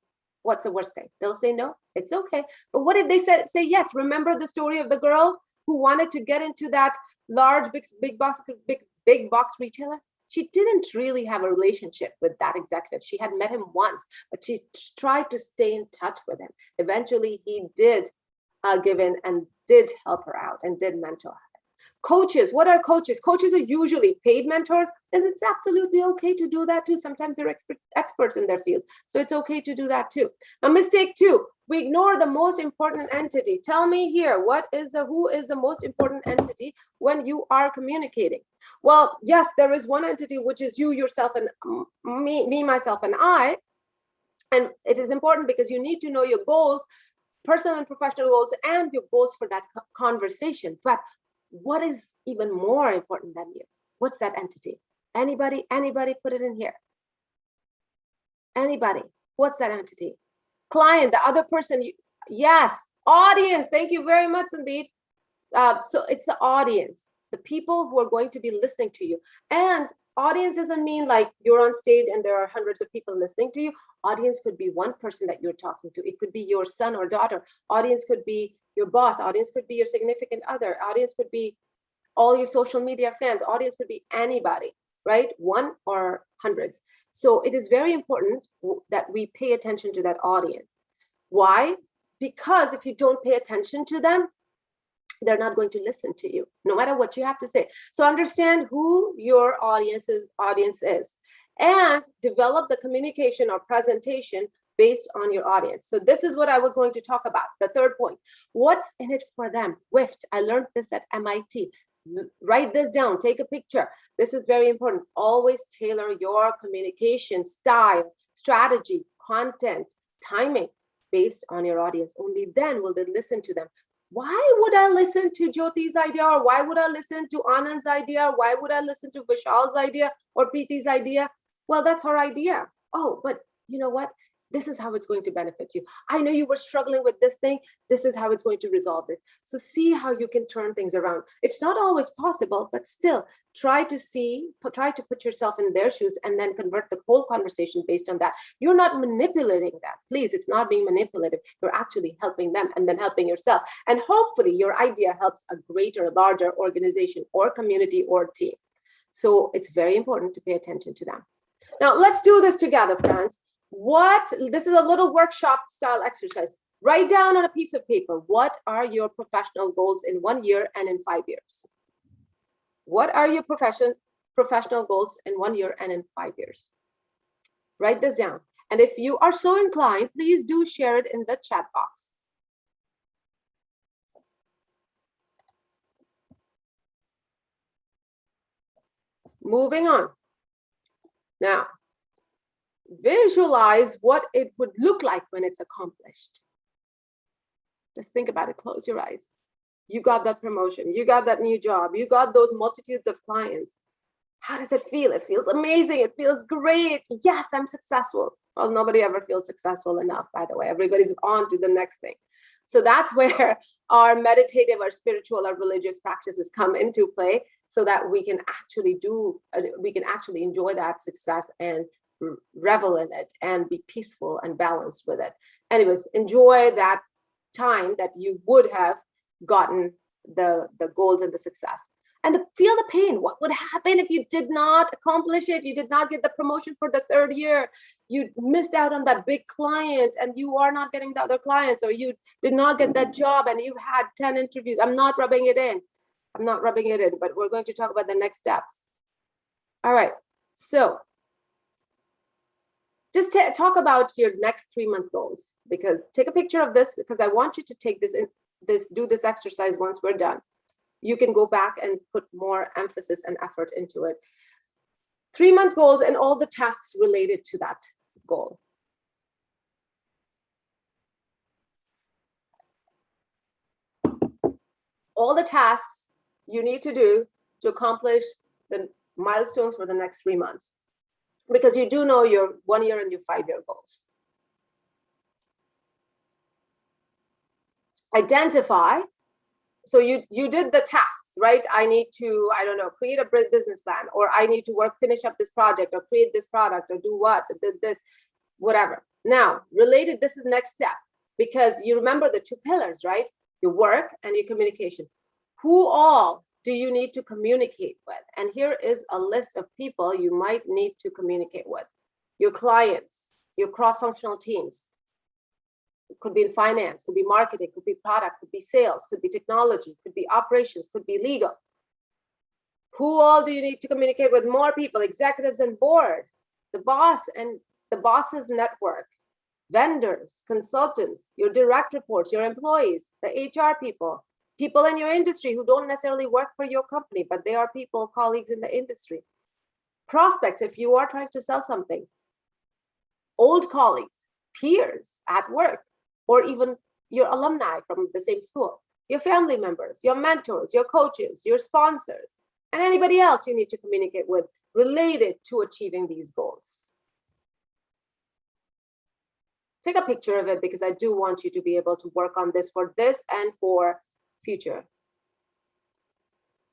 What's the worst thing? They'll say no. It's okay. But what if they say yes? Remember the story of the girl who wanted to get into that large, big box retailer? She didn't really have a relationship with that executive. She had met him once, but she tried to stay in touch with him. Eventually, he did give in and did help her out and did mentor her. Coaches, what are coaches? Coaches are usually paid mentors, and it's absolutely okay to do that too. Sometimes they're experts in their field, so it's okay to do that too. Now, mistake 2, we ignore the most important entity. Tell me here, who is the most important entity when you are communicating? Well, yes, there is one entity, which is you, yourself, and me, myself, and I. And it is important because you need to know your goals, personal and professional goals, and your goals for that conversation. But what is even more important than you? What's that entity? Anybody put it in here. Anybody? What's that entity? Client, the other person. Yes, audience. Thank you very much, Sandeep. So it's the audience, the people who are going to be listening to you. And audience doesn't mean like you're on stage and there are hundreds of people listening to you. Audience could be one person that you're talking to. It could be your son or daughter. Audience could be your boss. Audience could be your significant other. Audience could be all your social media fans. Audience could be anybody, right? One or hundreds. So it is very important that we pay attention to that audience. Why? Because if you don't pay attention to them, they're not going to listen to you, no matter what you have to say. So understand who your audience is, and develop the communication or presentation based on your audience. So this is what I was going to talk about. The third point, what's in it for them? WIFT, I learned this at MIT. Write this down, take a picture. This is very important. Always tailor your communication style, strategy, content, timing based on your audience. Only then will they listen to them. Why would I listen to Jyoti's idea? Or why would I listen to Anand's idea? Why would I listen to Vishal's idea or Preeti's idea? Well, that's her idea. Oh, but you know what? This is how it's going to benefit you. I know you were struggling with this thing. This is how it's going to resolve it. So see how you can turn things around. It's not always possible, but still try to put yourself in their shoes and then convert the whole conversation based on that. You're not manipulating that. Please, it's not being manipulative. You're actually helping them and then helping yourself. And hopefully your idea helps a greater, larger organization or community or team. So it's very important to pay attention to them. Now let's do this together, friends. This is a little workshop style exercise. Write down on a piece of paper, what are your professional goals in 1 year and in 5 years? What are your professional goals in 1 year and in 5 years? Write this down. And if you are so inclined, please do share it in the chat box. Moving on. Now, visualize what it would look like when it's accomplished. Just think about it, close your eyes. You got that promotion, you got that new job, you got those multitudes of clients. How does it feel? It feels amazing, it feels great. Yes, I'm successful. Well, nobody ever feels successful enough, by the way. Everybody's on to the next thing. So that's where our meditative or spiritual or religious practices come into play, so that we can actually enjoy that success and revel in it and be peaceful and balanced with it. Anyways, enjoy that time that you would have gotten the goals and the success, and feel the pain. What would happen if you did not accomplish it? You did not get the promotion for the 3rd year. You missed out on that big client and you are not getting the other clients, or you did not get that job and you had 10 interviews. I'm not rubbing it in, but we're going to talk about the next steps. All right, so just talk about your next 3-month goals, because take a picture of this, because I want you to take do this exercise once we're done. You can go back and put more emphasis and effort into it. 3-month goals and all the tasks related to that goal. All the tasks you need to do to accomplish the milestones for the next 3 months, because you do know your 1 year and your 5-year goals. Identify. So you did the tasks, right? I need to, I don't know, create a business plan, or I need to finish up this project, or create this product, or do what, this, whatever. Now, related, this is next step, because you remember the 2 pillars, right? Your work and your communication. Who all do you need to communicate with? And here is a list of people you might need to communicate with. Your clients, your cross-functional teams. It could be in finance, could be marketing, could be product, could be sales, could be technology, could be operations, could be legal. Who all do you need to communicate with? More people, executives and board, the boss and the boss's network, vendors, consultants, your direct reports, your employees, the HR people, people in your industry who don't necessarily work for your company, but they are people, colleagues in the industry. Prospects, if you are trying to sell something. Old colleagues, peers at work, or even your alumni from the same school, your family members, your mentors, your coaches, your sponsors, and anybody else you need to communicate with related to achieving these goals. Take a picture of it, because I do want you to be able to work on this for this and for future.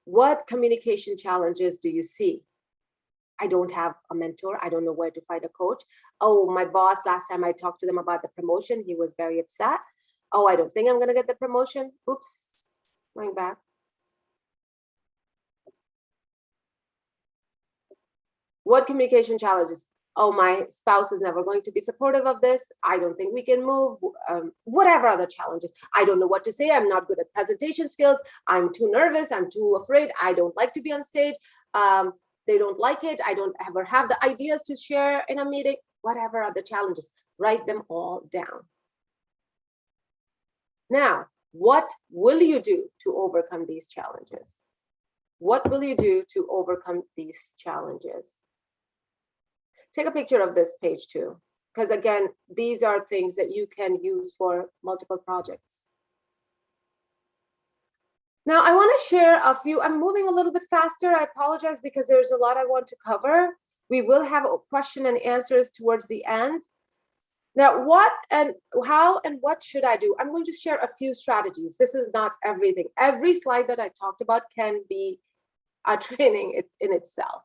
What communication challenges do you see? I don't have a mentor. I don't know where to find a coach. Oh, my boss, last time I talked to them about the promotion, he was very upset. Oh, I don't think I'm going to get the promotion. Oops, going back. What communication challenges? Oh, my spouse is never going to be supportive of this. I don't think we can move. Whatever other challenges. I don't know what to say. I'm not good at presentation skills. I'm too nervous. I'm too afraid. I don't like to be on stage. They don't like it. I don't ever have the ideas to share in a meeting. Whatever are the challenges, write them all down. Now, what will you do to overcome these challenges? What will you do to overcome these challenges? Take a picture of this page too, because again, these are things that you can use for multiple projects. Now, I want to share a few. I'm moving a little bit faster. I apologize, because there's a lot I want to cover. We will have a question and answers towards the end. Now, what and how and what should I do? I'm going to share a few strategies. This is not everything. Every slide that I talked about can be a training in itself.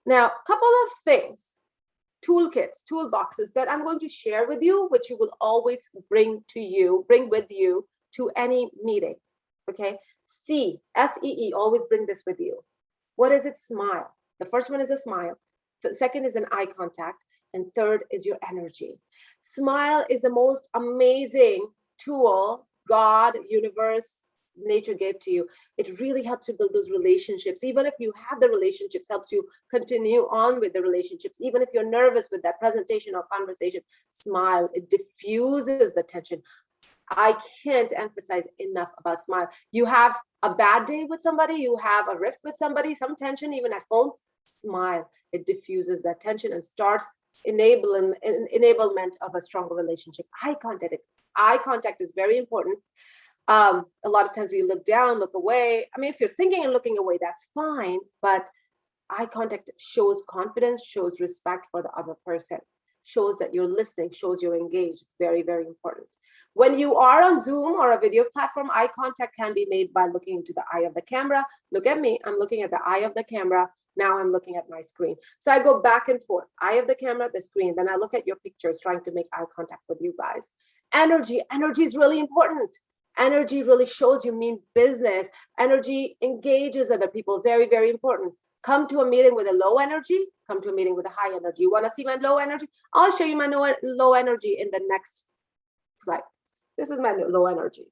Now, a couple of things, toolkits, toolboxes that I'm going to share with you, which you will always bring with you to any meeting. Okay, S-E-E, always bring this with you. What is it? Smile. The first one is a smile. The second is an eye contact. And third is your energy. Smile is the most amazing tool God, universe, nature gave to you. It really helps you build those relationships. Even if you have the relationships, helps you continue on with the relationships. Even if you're nervous with that presentation or conversation, smile. It diffuses the tension. I can't emphasize enough about smile. You have a bad day with somebody, you have a rift with somebody, some tension even at home, smile. It diffuses that tension and starts enablement of a stronger relationship. Eye contact is very important. A lot of times we look down, look away. I mean, if you're thinking and looking away, that's fine, but eye contact shows confidence, shows respect for the other person, shows that you're listening, shows you're engaged. Very, very important. When you are on Zoom or a video platform, eye contact can be made by looking into the eye of the camera. Look at me, I'm looking at the eye of the camera. Now I'm looking at my screen. So I go back and forth, eye of the camera, the screen. Then I look at your pictures, trying to make eye contact with you guys. Energy is really important. Energy really shows you mean business. Energy engages other people, very, very important. Come to a meeting with a low energy, come to a meeting with a high energy. You wanna see my low energy? I'll show you my low energy in the next slide. This is my low energy.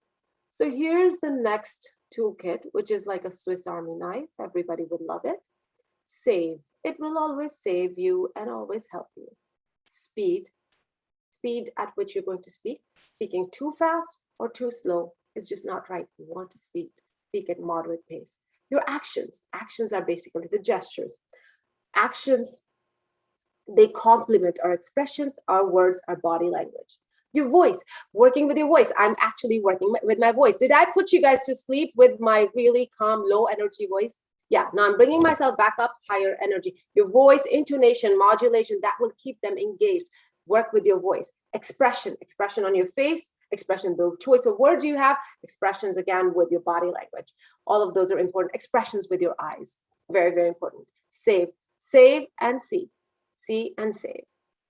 So here's the next toolkit, which is like a Swiss Army knife. Everybody would love it. Save. It will always save you and always help you. speed at which you're going to speak. Speaking too fast or too slow is just not right. You want to speak at moderate pace. Your actions are basically the gestures. Actions, they complement our expressions, our words, our body language. Your voice, working with your voice. I'm actually working with my voice. Did I put you guys to sleep with my really calm, low energy voice? Yeah, now I'm bringing myself back up, higher energy. Your voice, intonation, modulation, that will keep them engaged. Work with your voice. Expression on your face, expression, the choice of words you have, expressions again with your body language. All of those are important. Expressions with your eyes, very, very important. Save and see and save.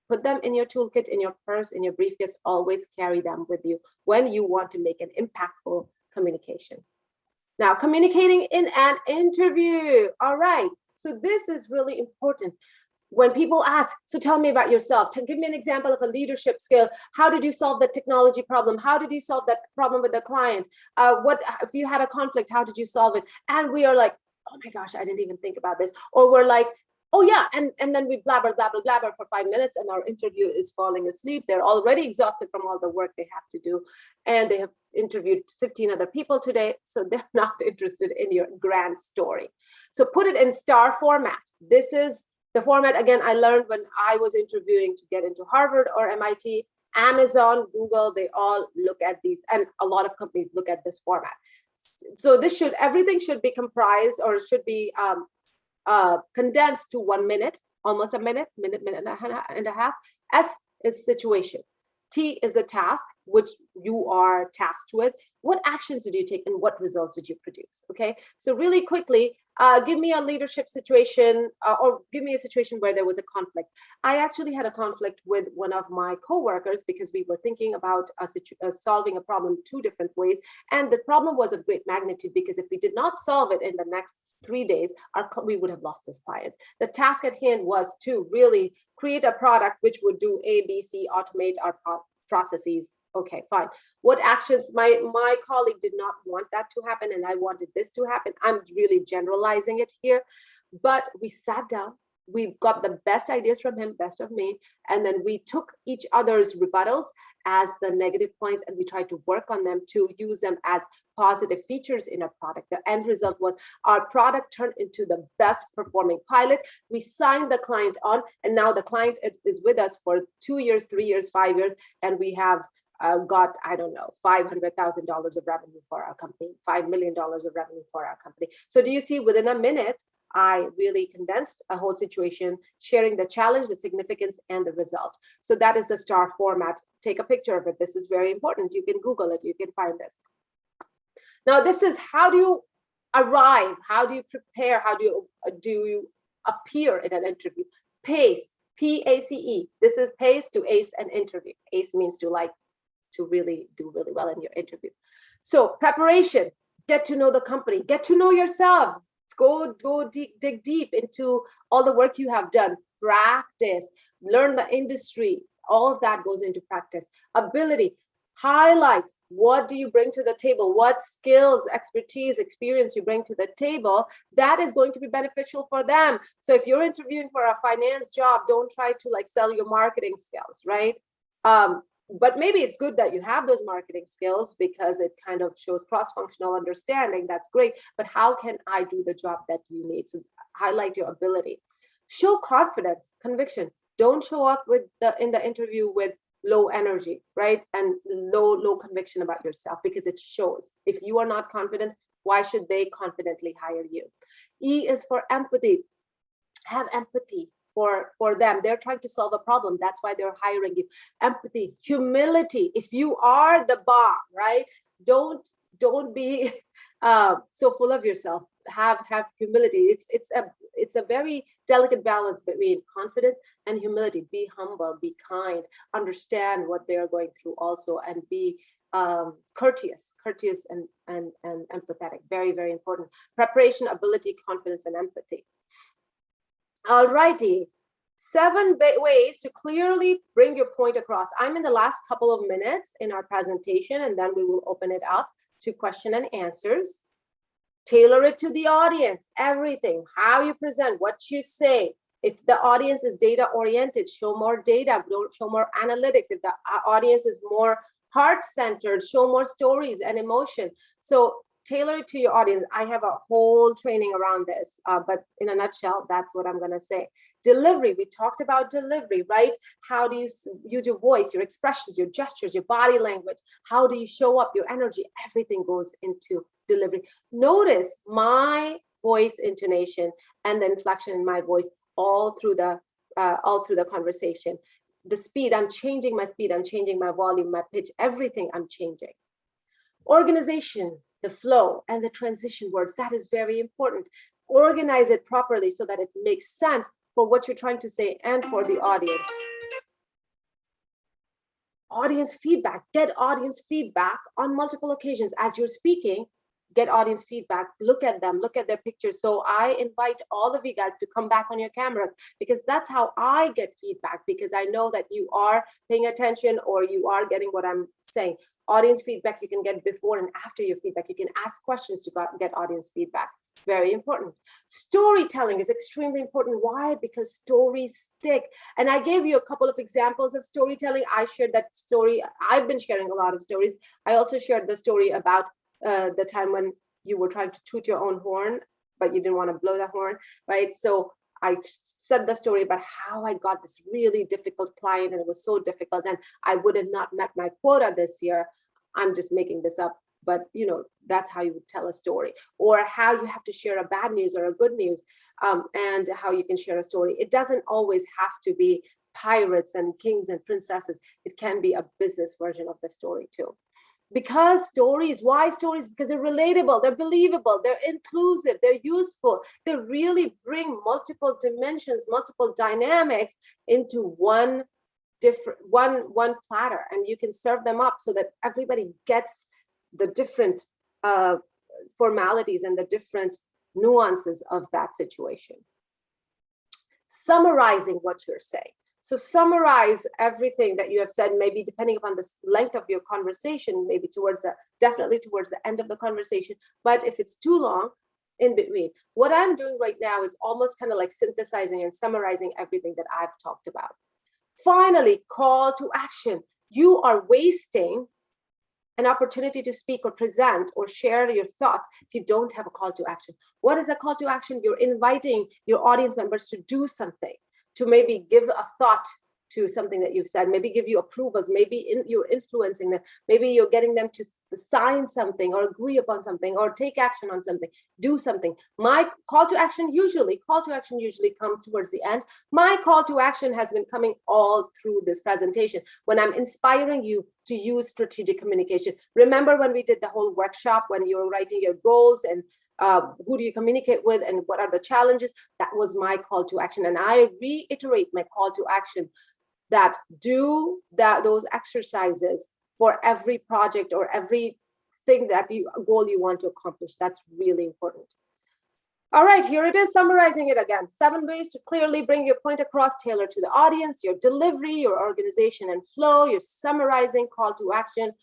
Put them in your toolkit, in your purse, in your briefcase. Always carry them with you when you want to make an impactful communication. Now, communicating in an interview. All right. So this is really important. When people ask, so tell me about yourself. Give me an example of a leadership skill. How did you solve the technology problem? How did you solve that problem with the client? What if you had a conflict? How did you solve it? And we are like, oh my gosh, I didn't even think about this. Or we're like, oh yeah, and then we blabber for 5 minutes, and our interview is falling asleep. They're already exhausted from all the work they have to do, and they have interviewed 15 other people today, so they're not interested in your grand story. So put it in STAR format. This is the format, again, I learned when I was interviewing to get into Harvard or MIT. Amazon, Google, they all look at these, and a lot of companies look at this format. So everything should be comprised, or should be condensed to 1 minute, almost a minute and a half. S is situation. T is the task which you are tasked with. What actions did you take and what results did you produce? Okay, so really quickly, give me a leadership situation, or give me a situation where there was a conflict. I actually had a conflict with one of my coworkers because we were thinking about solving a problem 2 different ways. And the problem was of great magnitude, because if we did not solve it in the next 3 days, we would have lost this client. The task at hand was to really create a product which would do A, B, C, automate our processes. Okay, fine. What actions? My colleague did not want that to happen, and I wanted this to happen. I'm really generalizing it here, but we sat down. We got the best ideas from him, best of me, and then we took each other's rebuttals as the negative points, and we tried to work on them to use them as positive features in our product. The end result was our product turned into the best performing pilot. We signed the client on, and now the client is with us for 2 years, 3 years, 5 years, and we have got, I don't know, $500,000 of revenue for our company, $5 million of revenue for our company. So do you see, within a minute, I really condensed a whole situation, sharing the challenge, the significance, and the result. So that is the STAR format. Take a picture of it. This is very important. You can Google it. You can find this. Now, this is how do you arrive? How do you prepare? How do you appear in an interview? PACE, P-A-C-E. This is PACE to ACE an interview. ACE means to really do really well in your interview. So preparation, get to know the company, get to know yourself, go dig deep into all the work you have done, practice, learn the industry, all of that goes into practice. Ability, highlight, what do you bring to the table, what skills, expertise, experience you bring to the table that is going to be beneficial for them. So if you're interviewing for a finance job, don't try to sell your marketing skills, right? But maybe it's good that you have those marketing skills because it kind of shows cross-functional understanding. That's great. But how can I do the job that you need? So highlight your ability. Show confidence, conviction. Don't show up in the interview with low energy, right? And low conviction about yourself, because it shows. If you are not confident, why should they confidently hire you? E is for empathy. Have empathy for them. They're trying to solve a problem. That's why they're hiring you. Empathy, humility. If you are the boss, right? Don't be so full of yourself. Have humility. It's a very delicate balance between confidence and humility. Be humble, be kind, understand what they're going through also, and be courteous and empathetic. Very, very important. Preparation, ability, confidence, and empathy. All righty. 7 ways to clearly bring your point across. I'm in the last couple of minutes in our presentation, and then we will open it up to question and answers. Tailor it to the audience, everything, how you present, what you say, If the audience is data oriented, show more data, show more analytics. If the audience is more heart centered, show more stories and emotion. So tailor it to your audience. I have a whole training around this, but in a nutshell, that's what I'm going to say. Delivery, we talked about delivery, right? How do you use your voice, your expressions, your gestures, your body language? How do you show up, your energy? Everything goes into delivery. Notice my voice intonation and the inflection in my voice all through the conversation. The speed, I'm changing my speed, I'm changing my volume, my pitch, everything I'm changing. Organization, the flow and the transition words, that is very important. Organize it properly so that it makes sense for what you're trying to say and for the audience. Audience feedback, get audience feedback on multiple occasions. As you're speaking, get audience feedback, look at them, look at their pictures. So I invite all of you guys to come back on your cameras, because that's how I get feedback, because I know that you are paying attention or you are getting what I'm saying. Audience feedback you can get before and after your feedback. You can ask questions to get audience feedback. Very important. Storytelling is extremely important. Why? Because stories stick. And I gave you a couple of examples of storytelling. I shared that story. I've been sharing a lot of stories. I also shared the story about the time when you were trying to toot your own horn, but you didn't want to blow the horn, right? So I said the story about how I got this really difficult client, and it was so difficult, and I would have not met my quota this year. I'm just making this up, but you know, that's how you would tell a story. Or how you have to share a bad news or a good news, and how you can share a story. It doesn't always have to be pirates and kings and princesses. It can be a business version of the story too. Because stories, why stories? Because they're relatable, they're believable, they're inclusive, they're useful. They really bring multiple dimensions, multiple dynamics into one platter, and you can serve them up so that everybody gets the different formalities and the different nuances of that situation. Summarizing what you're saying. So summarize everything that you have said, maybe depending upon the length of your conversation, maybe definitely towards the end of the conversation. But if it's too long, in between. What I'm doing right now is almost kind of like synthesizing and summarizing everything that I've talked about. Finally, call to action. You are wasting an opportunity to speak or present or share your thoughts if you don't have a call to action. What is a call to action? You're inviting your audience members to do something, to maybe give a thought to something that you've said, maybe give you approvals, maybe you're influencing them, maybe you're getting them to sign something or agree upon something or take action on something, do something. My call to action usually comes towards the end. My call to action has been coming all through this presentation when I'm inspiring you to use strategic communication. Remember when we did the whole workshop, when you were writing your goals and who do you communicate with and what are the challenges? That was my call to action. And I reiterate my call to action, that do those exercises for every project or every thing goal you want to accomplish. That's really important. All right, here it is, summarizing it again. 7 ways to clearly bring your point across, tailored to the audience, your delivery, your organization and flow, your summarizing, call to action,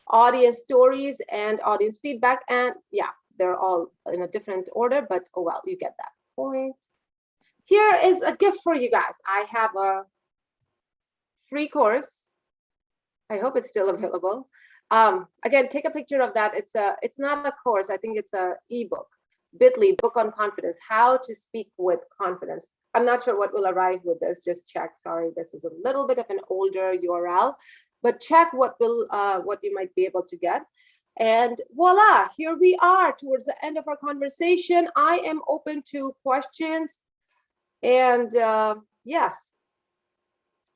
audience stories, and audience feedback. And yeah, they're all in a different order, but oh well, you get that point. Here is a gift for you guys. I have a free course. I hope it's still available. Again, take a picture of that. It's not a course. I think it's a ebook. Bitly book on confidence, how to speak with confidence. I'm not sure what will arrive with this. Just check. Sorry, this is a little bit of an older URL, but check what you might be able to get. And voila, here we are towards the end of our conversation. I am open to questions. And yes,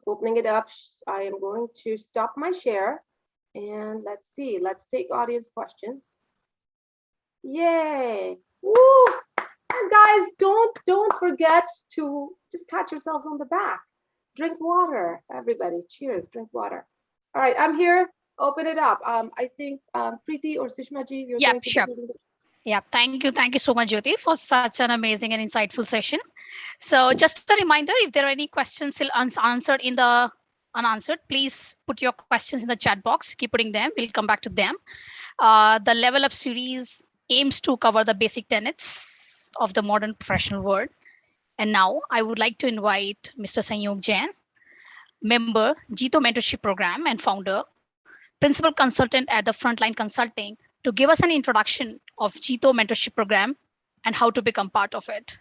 opening it up, I am going to stop my share. And let's see, let's take audience questions. Yay. Woo! And guys, don't forget to just pat yourselves on the back. Drink water, everybody. Cheers, drink water. All right, I'm here. Open it up. I think Preeti or Sushma-ji, you're going to sure. Yeah, thank you so much, Jyoti, for such an amazing and insightful session. So just a reminder, if there are any questions still unanswered, please put your questions in the chat box. Keep putting them. We'll come back to them. The Level Up series aims to cover the basic tenets of the modern professional world. And now I would like to invite Mr. Sanyog Jain, member, JITO Mentorship Program and founder, principal consultant at the Frontline Consulting, to give us an introduction of JITO Mentorship Program and how to become part of it.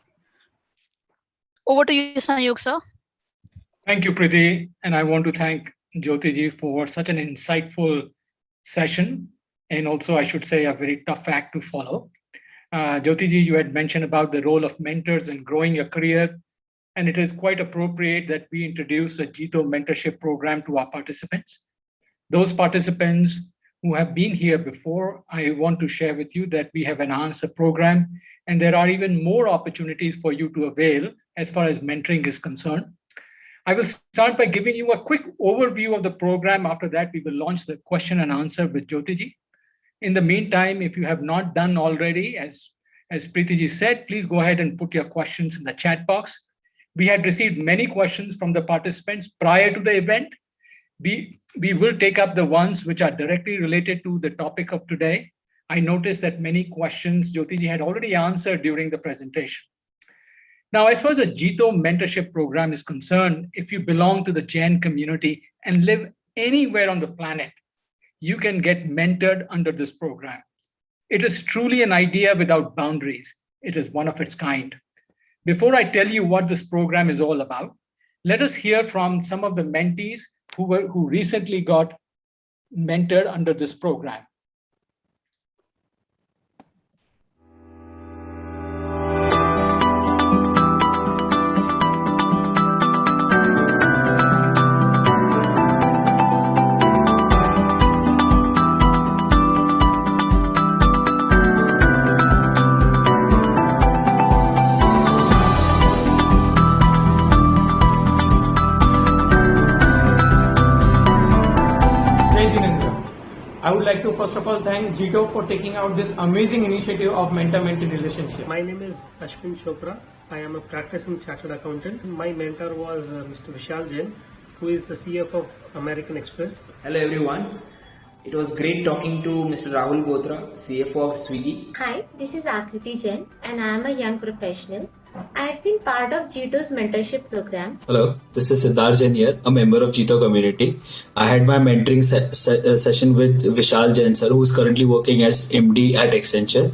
Over to you, Sanyog, sir. Thank you, Preeti. And I want to thank Jyoti ji for such an insightful session. And also, I should say, a very tough act to follow. Jyoti ji, you had mentioned about the role of mentors in growing your career. And it is quite appropriate that we introduce a JITO mentorship program to our participants. Those participants who have been here before, I want to share with you that we have enhanced the program, and there are even more opportunities for you to avail as far as mentoring is concerned. I will start by giving you a quick overview of the program. After that, we will launch the question and answer with Jyoti ji. In the meantime, if you have not done already, as Preeti ji said, please go ahead and put your questions in the chat box. We had received many questions from the participants prior to the event. We will take up the ones which are directly related to the topic of today. I noticed that many questions Jyoti ji had already answered during the presentation. Now, as far as the JITO mentorship program is concerned, if you belong to the Jain community and live anywhere on the planet, you can get mentored under this program. It is truly an idea without boundaries. It is one of its kind. Before I tell you what this program is all about, let us hear from some of the mentees who recently got mentored under this program. I would like to first of all thank JITO for taking out this amazing initiative of mentor-mentee relationship. My name is Ashwin Chopra. I am a practicing chartered accountant. My mentor was Mr. Vishal Jain, who is the CFO of American Express. Hello everyone. It was great talking to Mr. Rahul Botra, CFO of Swiggy. Hi, this is Akriti Jain and I am a young professional. I have been part of JITO's mentorship program. Hello, this is Siddharth Jain here, a member of JITO community. I had my mentoring session with Vishal Jain sir, who is currently working as MD at Accenture.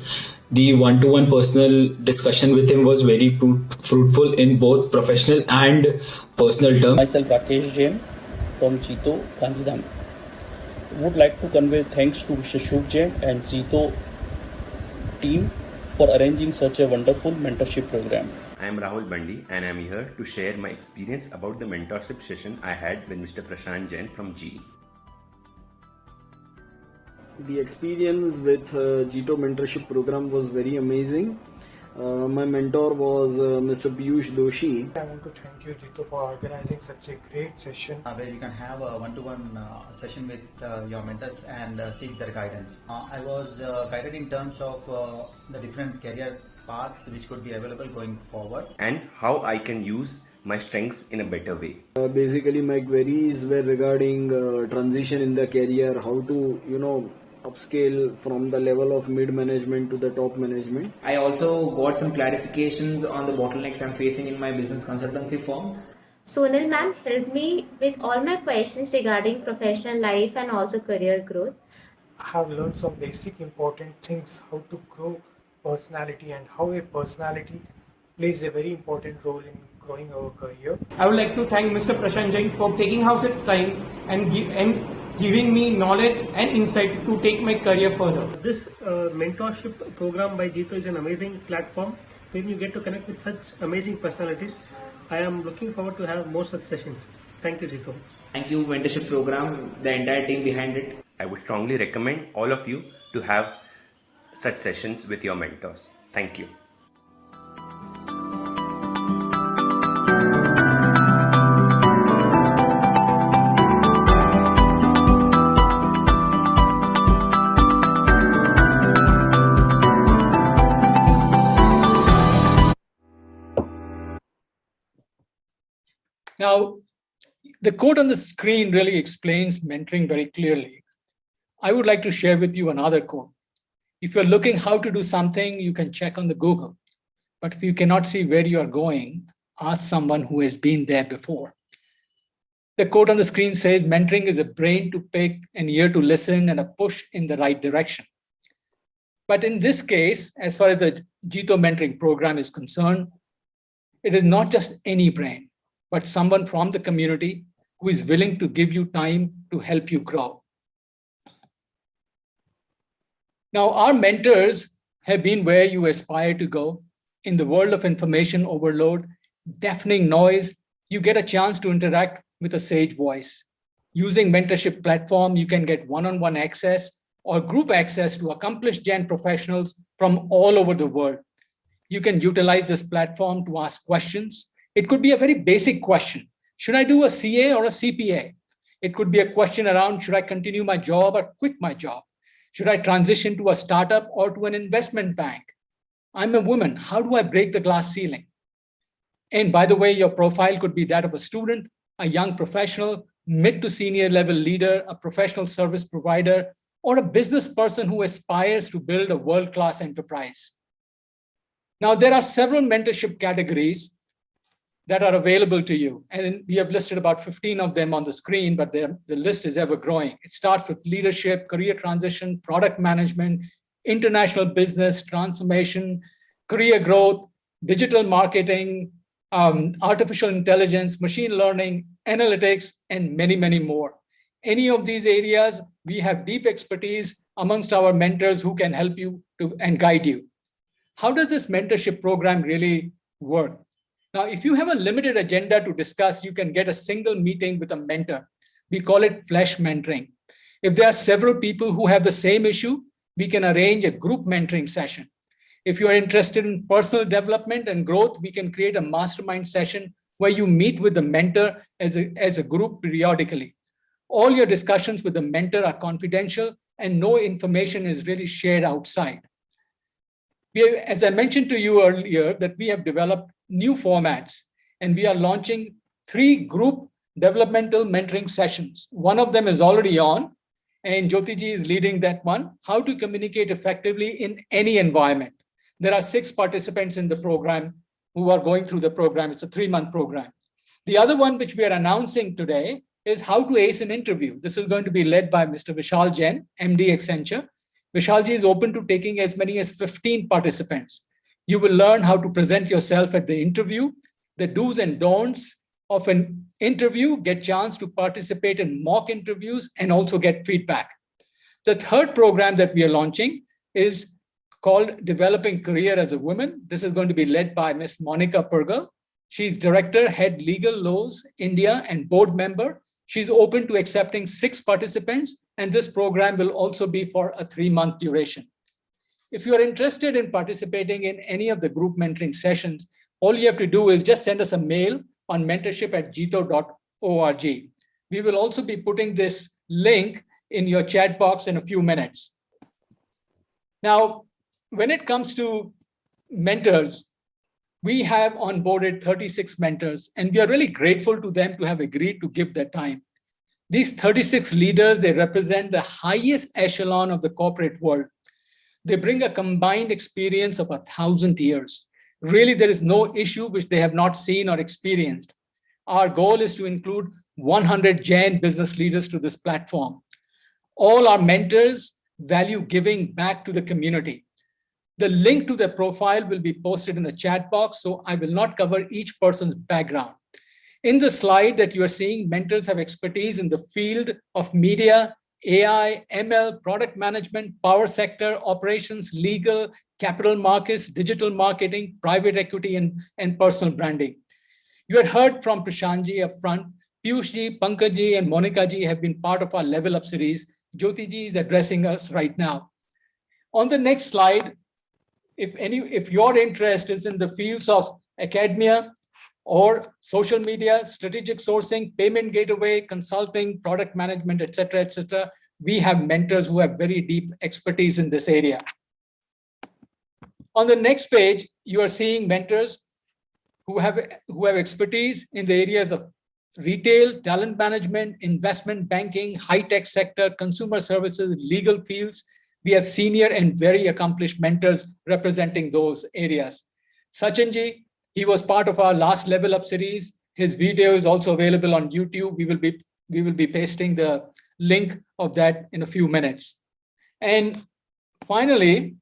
The one-to-one personal discussion with him was very fruitful in both professional and personal terms. Myself Rakesh Jain from JITO Gandhidham. Would like to convey thanks to Mr. Shubh Jain and JITO team for arranging such a wonderful mentorship program. I am Rahul Bandi and I am here to share my experience about the mentorship session I had with Mr. Prashant Jain from GE. The experience with JITO mentorship program was very amazing. My mentor was Mr. Piyush Doshi. I want to thank you, JITO, for organizing such a great session where you can have a one-to-one session with your mentors and seek their guidance. I was guided in terms of the different career paths which could be available going forward and how I can use my strengths in a better way. Basically, my queries were regarding transition in the career, how to, upscale from the level of mid-management to the top management. I also got some clarifications on the bottlenecks I'm facing in my business consultancy firm. Sonal ma'am helped me with all my questions regarding professional life and also career growth. I have learned some basic important things, how to grow personality and how a personality plays a very important role in growing our career. I would like to thank Mr. Prashant Jain for taking out his time and giving me knowledge and insight to take my career further. This mentorship program by JITO is an amazing platform where you get to connect with such amazing personalities. I am looking forward to have more such sessions. Thank you, JITO. Thank you, mentorship program, the entire team behind it. I would strongly recommend all of you to have such sessions with your mentors. Thank you. Now, the quote on the screen really explains mentoring very clearly. I would like to share with you another quote. If you're looking how to do something, you can check on the Google. But if you cannot see where you are going, ask someone who has been there before. The quote on the screen says, mentoring is a brain to pick, an ear to listen, and a push in the right direction. But in this case, as far as the JITO mentoring program is concerned, it is not just any brain, but someone from the community who is willing to give you time to help you grow. Now, our mentors have been where you aspire to go. In the world of information overload, deafening noise, you get a chance to interact with a sage voice. Using mentorship platform, you can get one-on-one access or group access to accomplished Jain professionals from all over the world. You can utilize this platform to ask questions. It could be a very basic question. Should I do a CA or a CPA? It could be a question around, should I continue my job or quit my job? Should I transition to a startup or to an investment bank? I'm a woman. How do I break the glass ceiling? And by the way, your profile could be that of a student, a young professional, mid to senior level leader, a professional service provider, or a business person who aspires to build a world-class enterprise. Now, there are several mentorship categories that are available to you. And we have listed about 15 of them on the screen, but the list is ever growing. It starts with leadership, career transition, product management, international business transformation, career growth, digital marketing, artificial intelligence, machine learning, analytics, and many, many more. Any of these areas, we have deep expertise amongst our mentors who can help you and guide you. How does this mentorship program really work? Now, if you have a limited agenda to discuss, you can get a single meeting with a mentor. We call it flash mentoring. If there are several people who have the same issue, we can arrange a group mentoring session. If you are interested in personal development and growth, we can create a mastermind session where you meet with the mentor as a group periodically. All your discussions with the mentor are confidential and no information is really shared outside. As I mentioned to you earlier, that we have developed new formats and we are launching 3 group developmental mentoring sessions. One of them is already on and Jyoti ji is leading that one, how to communicate effectively in any environment. There are 6 participants in the program who are going through the program. It's a 3-month program. The other one which we are announcing today is how to ace an interview. This is going to be led by Mr. Vishal Jain, MD Accenture. Vishal ji is open to taking as many as 15 participants. You will learn how to present yourself at the interview, the do's and don'ts of an interview, get chance to participate in mock interviews and also get feedback. The third program that we are launching is called Developing Career as a Woman. This is going to be led by Ms. Monica Pergal. She's Director, Head Legal Laws, India, and board member. She's open to accepting 6 participants, and this program will also be for a 3-month duration. If you are interested in participating in any of the group mentoring sessions, all you have to do is just send us a mail on mentorship@jito.org. We will also be putting this link in your chat box in a few minutes. Now, when it comes to mentors, we have onboarded 36 mentors, and we are really grateful to them to have agreed to give their time. These 36 leaders, they represent the highest echelon of the corporate world. They bring a combined experience of 1,000 years. Really, there is no issue which they have not seen or experienced. Our goal is to include 100 Jain business leaders to this platform. All our mentors value giving back to the community. The link to their profile will be posted in the chat box, so I will not cover each person's background. In the slide that you are seeing, mentors have expertise in the field of media, AI, ML, product management, power sector, operations, legal, capital markets, digital marketing, private equity, and personal branding. You had heard from Prashant ji up front. Piyush ji, Pankaj ji, and Monica ji have been part of our Level Up series. Jyoti ji is addressing us right now. On the next slide, if your interest is in the fields of academia or social media, strategic sourcing, payment gateway, consulting, product management, etc., we have mentors who have very deep expertise in this area. On the next page, you are seeing mentors who have expertise in the areas of retail, talent management, investment banking, high-tech sector, consumer services, legal fields. We have senior and very accomplished mentors representing those areas. Sachinji, he was part of our last Level Up series. His video is also available on YouTube. We will be pasting the link of that in a few minutes. And finally,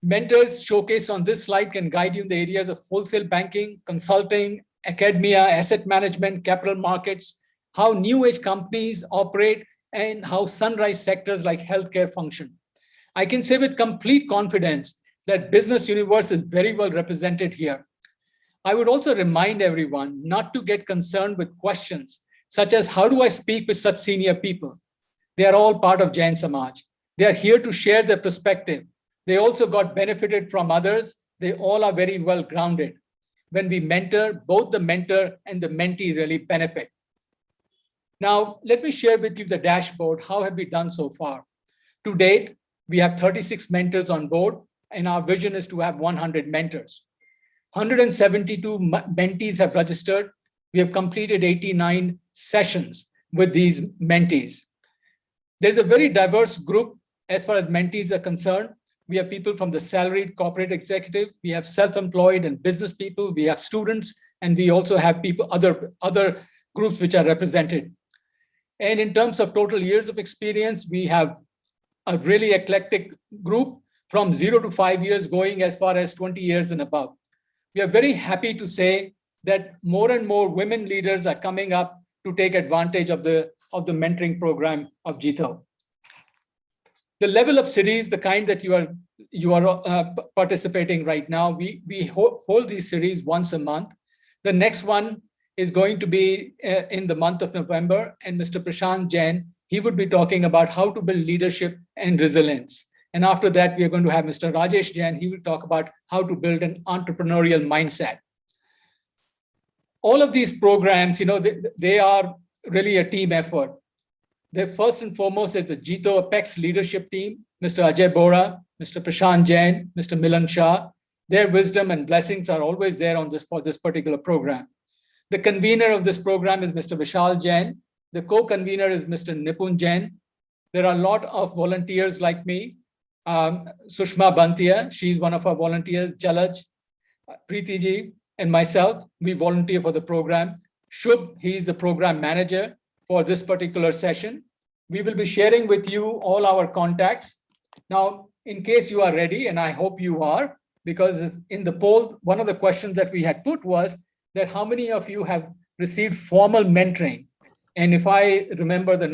mentors showcased on this slide can guide you in the areas of wholesale banking, consulting, academia, asset management, capital markets, how new age companies operate, and how sunrise sectors like healthcare function. I can say with complete confidence that business universe is very well represented here. I would also remind everyone not to get concerned with questions such as how do I speak with such senior people? They are all part of Jain Samaj. They are here to share their perspective. They also got benefited from others. They all are very well grounded. When we mentor, both the mentor and the mentee really benefit. Now, let me share with you the dashboard. How have we done so far? To date, we have 36 mentors on board, and our vision is to have 100 mentors. 172 mentees have registered. We have completed 89 sessions with these mentees. There's a very diverse group as far as mentees are concerned. We have people from the salaried corporate executive, we have self-employed and business people, we have students, and we also have people, other groups which are represented. And in terms of total years of experience, we have a really eclectic group from 0 to 5 years going as far as 20 years and above. We are very happy to say that more and more women leaders are coming up to take advantage of the mentoring program of JITO. The Level Up series, the kind that you are participating right now, we hold these series once a month. The next one is going to be in the month of November, and Mr. Prashant Jain, he would be talking about how to build leadership and resilience. And after that, we are going to have Mr. Rajesh Jain. He will talk about how to build an entrepreneurial mindset. All of these programs, they are really a team effort. They're first and foremost is the JITO Apex leadership team, Mr. Ajay Bora, Mr. Prashant Jain, Mr. Milan Shah. Their wisdom and blessings are always there for this particular program. The convener of this program is Mr. Vishal Jain. The co-convener is Mr. Nipun Jain. There are a lot of volunteers like me. Sushma Bantia, she's one of our volunteers. Jalaj, Preeti ji, and myself, we volunteer for the program. Shubh, he's the program manager for this particular session. We will be sharing with you all our contacts. Now, in case you are ready, and I hope you are, because in the poll, one of the questions that we had put was that how many of you have received formal mentoring? And if I remember the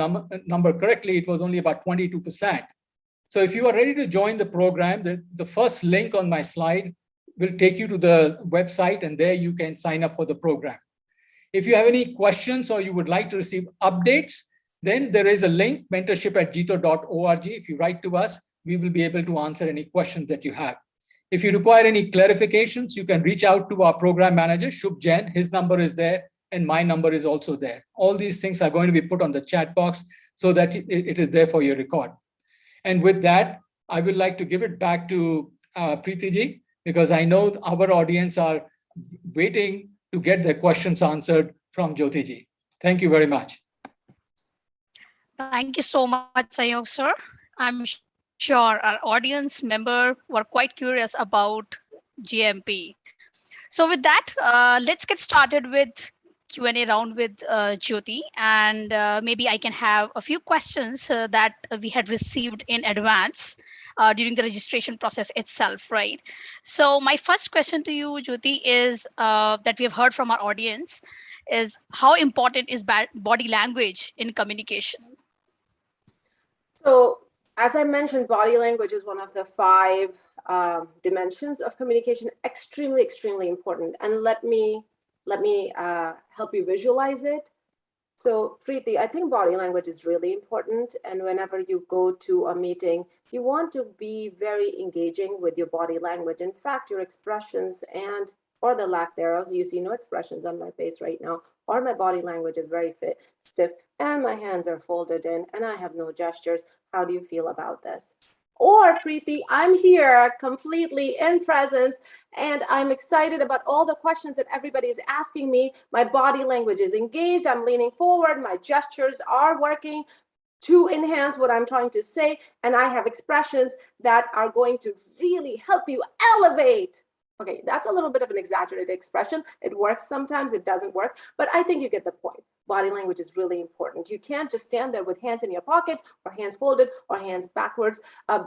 number correctly, it was only about 22%. So if you are ready to join the program, the first link on my slide will take you to the website, and there you can sign up for the program. If you have any questions or you would like to receive updates, then there is a link, mentorship@jito.org. If you write to us, we will be able to answer any questions that you have. If you require any clarifications, you can reach out to our program manager, Shubh Jain. His number is there, and my number is also there. All these things are going to be put on the chat box so that it is there for your record. And with that, I would like to give it back to Preeti ji, because I know our audience are waiting to get their questions answered from Jyoti ji. Thank you very much. Thank you so much, Sanyog sir. I'm sure our audience member were quite curious about GMP. So with that, let's get started with Q&A round with Jyoti, and maybe I can have a few questions that we had received in advance during the registration process itself, right? So my first question to you, Jyoti, is that we have heard from our audience is how important is body language in communication? So as I mentioned, body language is one of the 5 dimensions of communication, extremely, extremely important. And let me help you visualize it. So Preeti, I think body language is really important. And whenever you go to a meeting, you want to be very engaging with your body language. In fact, your expressions or the lack thereof, you see no expressions on my face right now, or my body language is very stiff, and my hands are folded in, and I have no gestures. How do you feel about this? Or Preeti, I'm here completely in presence, and I'm excited about all the questions that everybody is asking me. My body language is engaged. I'm leaning forward. My gestures are working to enhance what I'm trying to say. And I have expressions that are going to really help you elevate Okay, that's a little bit of an exaggerated expression. It works sometimes, it doesn't work, but I think you get the point. Body language is really important. You can't just stand there with hands in your pocket or hands folded or hands backwards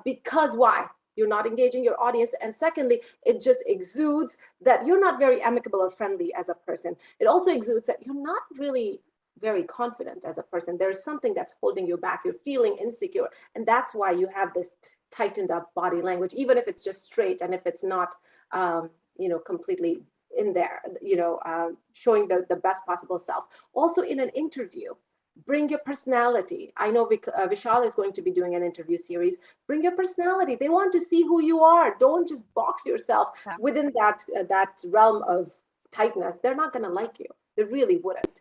because why? You're not engaging your audience. And secondly, it just exudes that you're not very amicable or friendly as a person. It also exudes that you're not really very confident as a person. There's something that's holding you back. You're feeling insecure. And that's why you have this tightened up body language, even if it's just straight and if it's not, completely in there, showing the best possible self. Also in an interview, bring your personality. I know Vishal is going to be doing an interview series. Bring your personality. They want to see who you are. Don't just box yourself within that realm of tightness. They're not going to like you. They really wouldn't.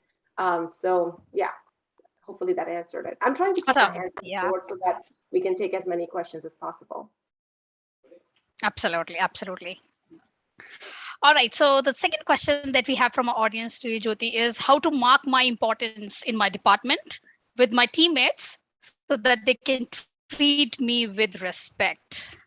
So yeah, hopefully that answered it. I'm trying to keep my answers short so that we can take as many questions as possible. Absolutely, absolutely. All right, so the second question that we have from our audience to you, Jyoti, is how to mark my importance in my department with my teammates so that they can treat me with respect.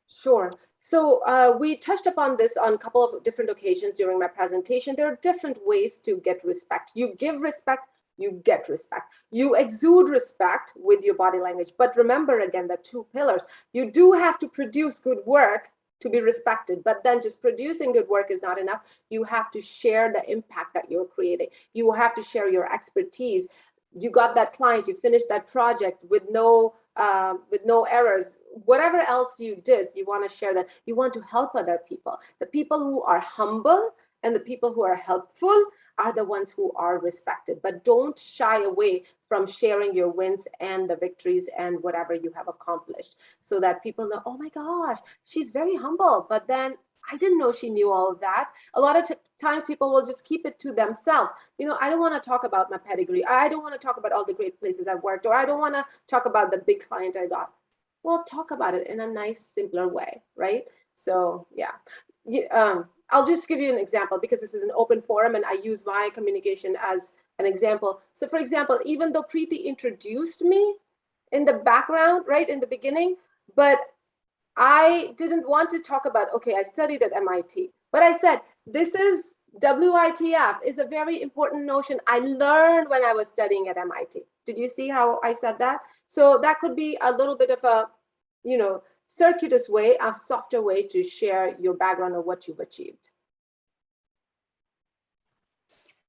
Sure. So we touched upon this on a couple of different occasions during my presentation. There are different ways to get respect. You give respect, you get respect. You exude respect with your body language. But remember, again, the two pillars. You do have to produce good work to be respected, but then just producing good work is not enough. You have to share the impact that you're creating. You have to share your expertise. You got that client, you finished that project with no errors. Whatever else you did, you want to share that. You want to help other people. The people who are humble and the people who are helpful are the ones who are respected. But don't shy away from sharing your wins and the victories and whatever you have accomplished, so that people know, oh my gosh, she's very humble, but then I didn't know she knew all of that. A lot of times people will just keep it to themselves. I don't want to talk about my pedigree. I don't want to talk about all the great places I've worked, or I don't want to talk about the big client I got. Well, talk about it in a nice, simpler way, right? So yeah. I'll just give you an example because this is an open forum and I use my communication as an example. So for example, even though Preeti introduced me in the background, right, in the beginning, but I didn't want to talk about, okay, I studied at MIT, but I said, this is WITF is a very important notion I learned when I was studying at MIT. Did you see how I said that? So that could be a little bit of a, circuitous way, a softer way to share your background of what you've achieved.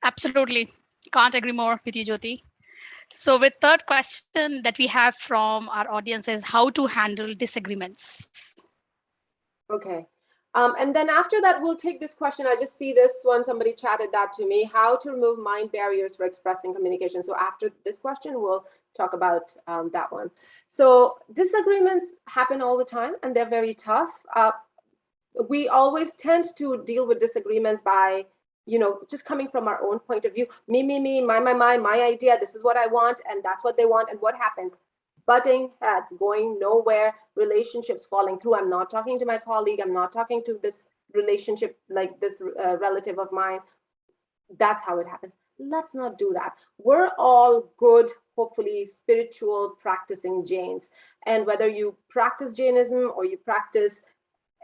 Absolutely. Can't agree more with you, Jyoti. So with third question that we have from our audience is how to handle disagreements. Okay. And then after that, we'll take this question. I just see this one, somebody chatted that to me, how to remove mind barriers for expressing communication. So after this question, we'll talk about that one. So disagreements happen all the time and they're very tough. We always tend to deal with disagreements by, just coming from our own point of view, me, my idea, this is what I want, and that's what they want. And what happens? Butting heads, going nowhere, relationships falling through. I'm not talking to my colleague. I'm not talking to this relationship, like this relative of mine. That's how it happens. Let's not do that. We're all good, hopefully spiritual practicing Jains. And whether you practice Jainism or you practice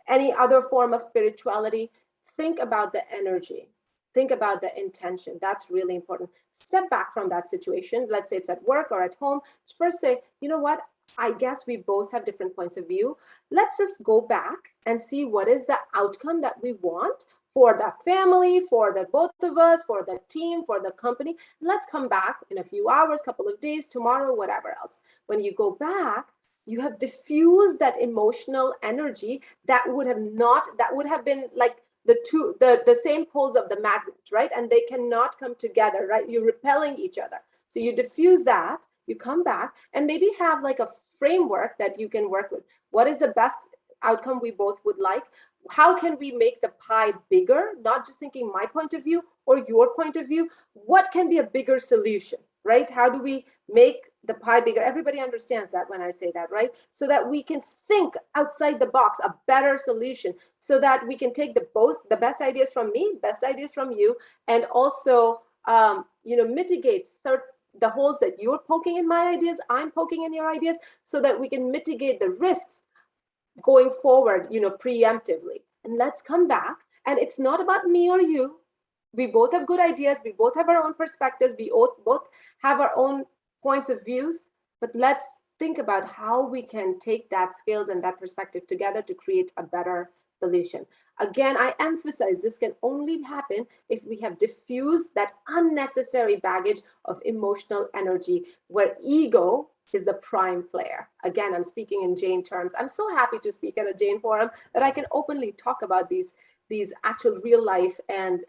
any other form of spirituality, think about the energy. Think about the intention. That's really important. Step back from that situation. Let's say it's at work or at home. First say, you know what? I guess we both have different points of view. Let's just go back and see what is the outcome that we want for the family, for the both of us, for the team, for the company. Have come back in a few hours, couple of days, tomorrow, whatever else. When you go back, you have diffused that emotional energy that would have been like the same poles of the magnet, right? And they cannot come together, right? You're repelling each other. So you diffuse that, you come back and maybe have like a framework that you can work with. What is the best outcome we both would like? How can we make the pie bigger? Not just thinking my point of view or your point of view. What can be a bigger solution, right? How do we make the pie bigger? Everybody understands that when I say that, right? So that we can think outside the box, a better solution, so that we can take the best ideas from me, best ideas from you, and also mitigate the holes that you're poking in my ideas, I'm poking in your ideas, so that we can mitigate the risks going forward, preemptively. and let's come back. And it's not about me or you. We both have good ideas. We both have our own perspectives. We both have our own points of views, but let's think about how we can take that skills and that perspective together to create a better solution. Again, I emphasize this can only happen if we have diffused that unnecessary baggage of emotional energy where ego is the prime player. Again, I'm speaking in Jain terms. I'm so happy to speak at a Jain forum that I can openly talk about these actual real life and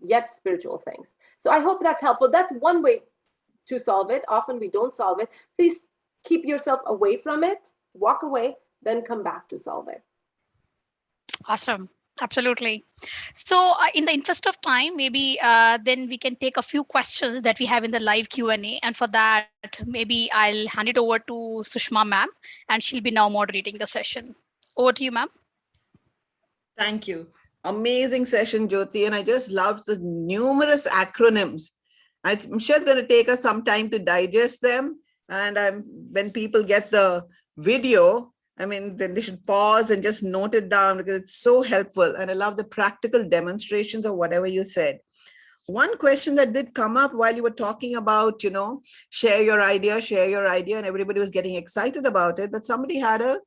yet spiritual things. So I hope that's helpful. That's one way to solve it. Often we don't solve it. Please keep yourself away from it, walk away, then come back to solve it. Awesome. Absolutely. So in the interest of time, maybe then we can take a few questions that we have in the live Q&A. And for that, maybe I'll hand it over to Sushma ma'am, and she'll be now moderating the session. Over to you, ma'am. Thank you. Amazing session, Jyoti. And I just loved the numerous acronyms. I'm sure it's going to take us some time to digest them. And when people get the video, I mean, then they should pause and just note it down because it's so helpful. And I love the practical demonstrations of whatever you said. One question that did come up while you were talking about, share your idea, and everybody was getting excited about it. But somebody had a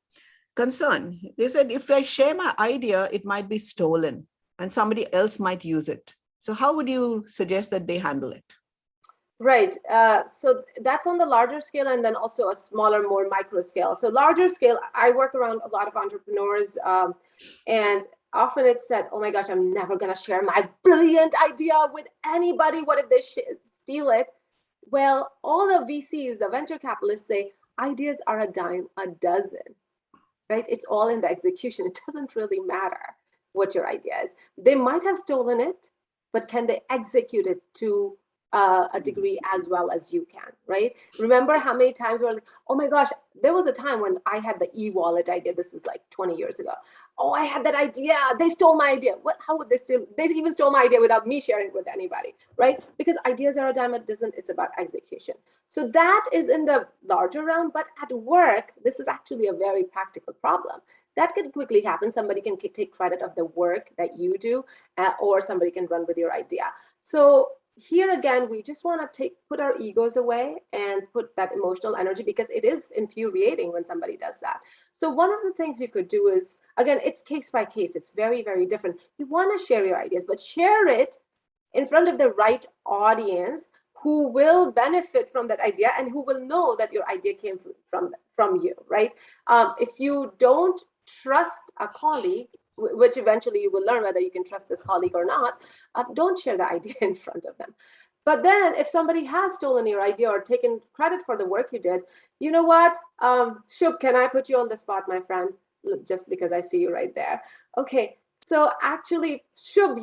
concern. They said, if I share my idea, it might be stolen and somebody else might use it. So how would you suggest that they handle it? Right. So that's on the larger scale and then also a smaller, more micro scale. So larger scale, I work around a lot of entrepreneurs and often it's said, oh my gosh, I'm never going to share my brilliant idea with anybody. What if they steal it? Well, all the VCs, the venture capitalists say ideas are a dime a dozen, right? It's all in the execution. It doesn't really matter what your idea is. They might have stolen it, but can they execute it to a degree as well as you can, right? Remember how many times we're like, oh my gosh, there was a time when I had the e-wallet idea. This is like 20 years ago. Oh, I had that idea. They stole my idea. What? How would they steal? They even stole my idea without me sharing it with anybody, right? Because ideas are a dime a dozen. It's about execution. So that is in the larger realm. But at work, this is actually a very practical problem. That can quickly happen. Somebody can take credit of the work that you do, or somebody can run with your idea. So here again, we just want to put our egos away and put that emotional energy because it is infuriating when somebody does that. So one of the things you could do is, again, it's case by case. It's very, very different. You want to share your ideas, but share it in front of the right audience who will benefit from that idea and who will know that your idea came from you, right? If you don't trust a colleague, which eventually you will learn whether you can trust this colleague or not, don't share the idea in front of them. But then if somebody has stolen your idea or taken credit for the work you did, you know what? Shub, can I put you on the spot, my friend? Just because I see you right there. Okay. So actually, Shub,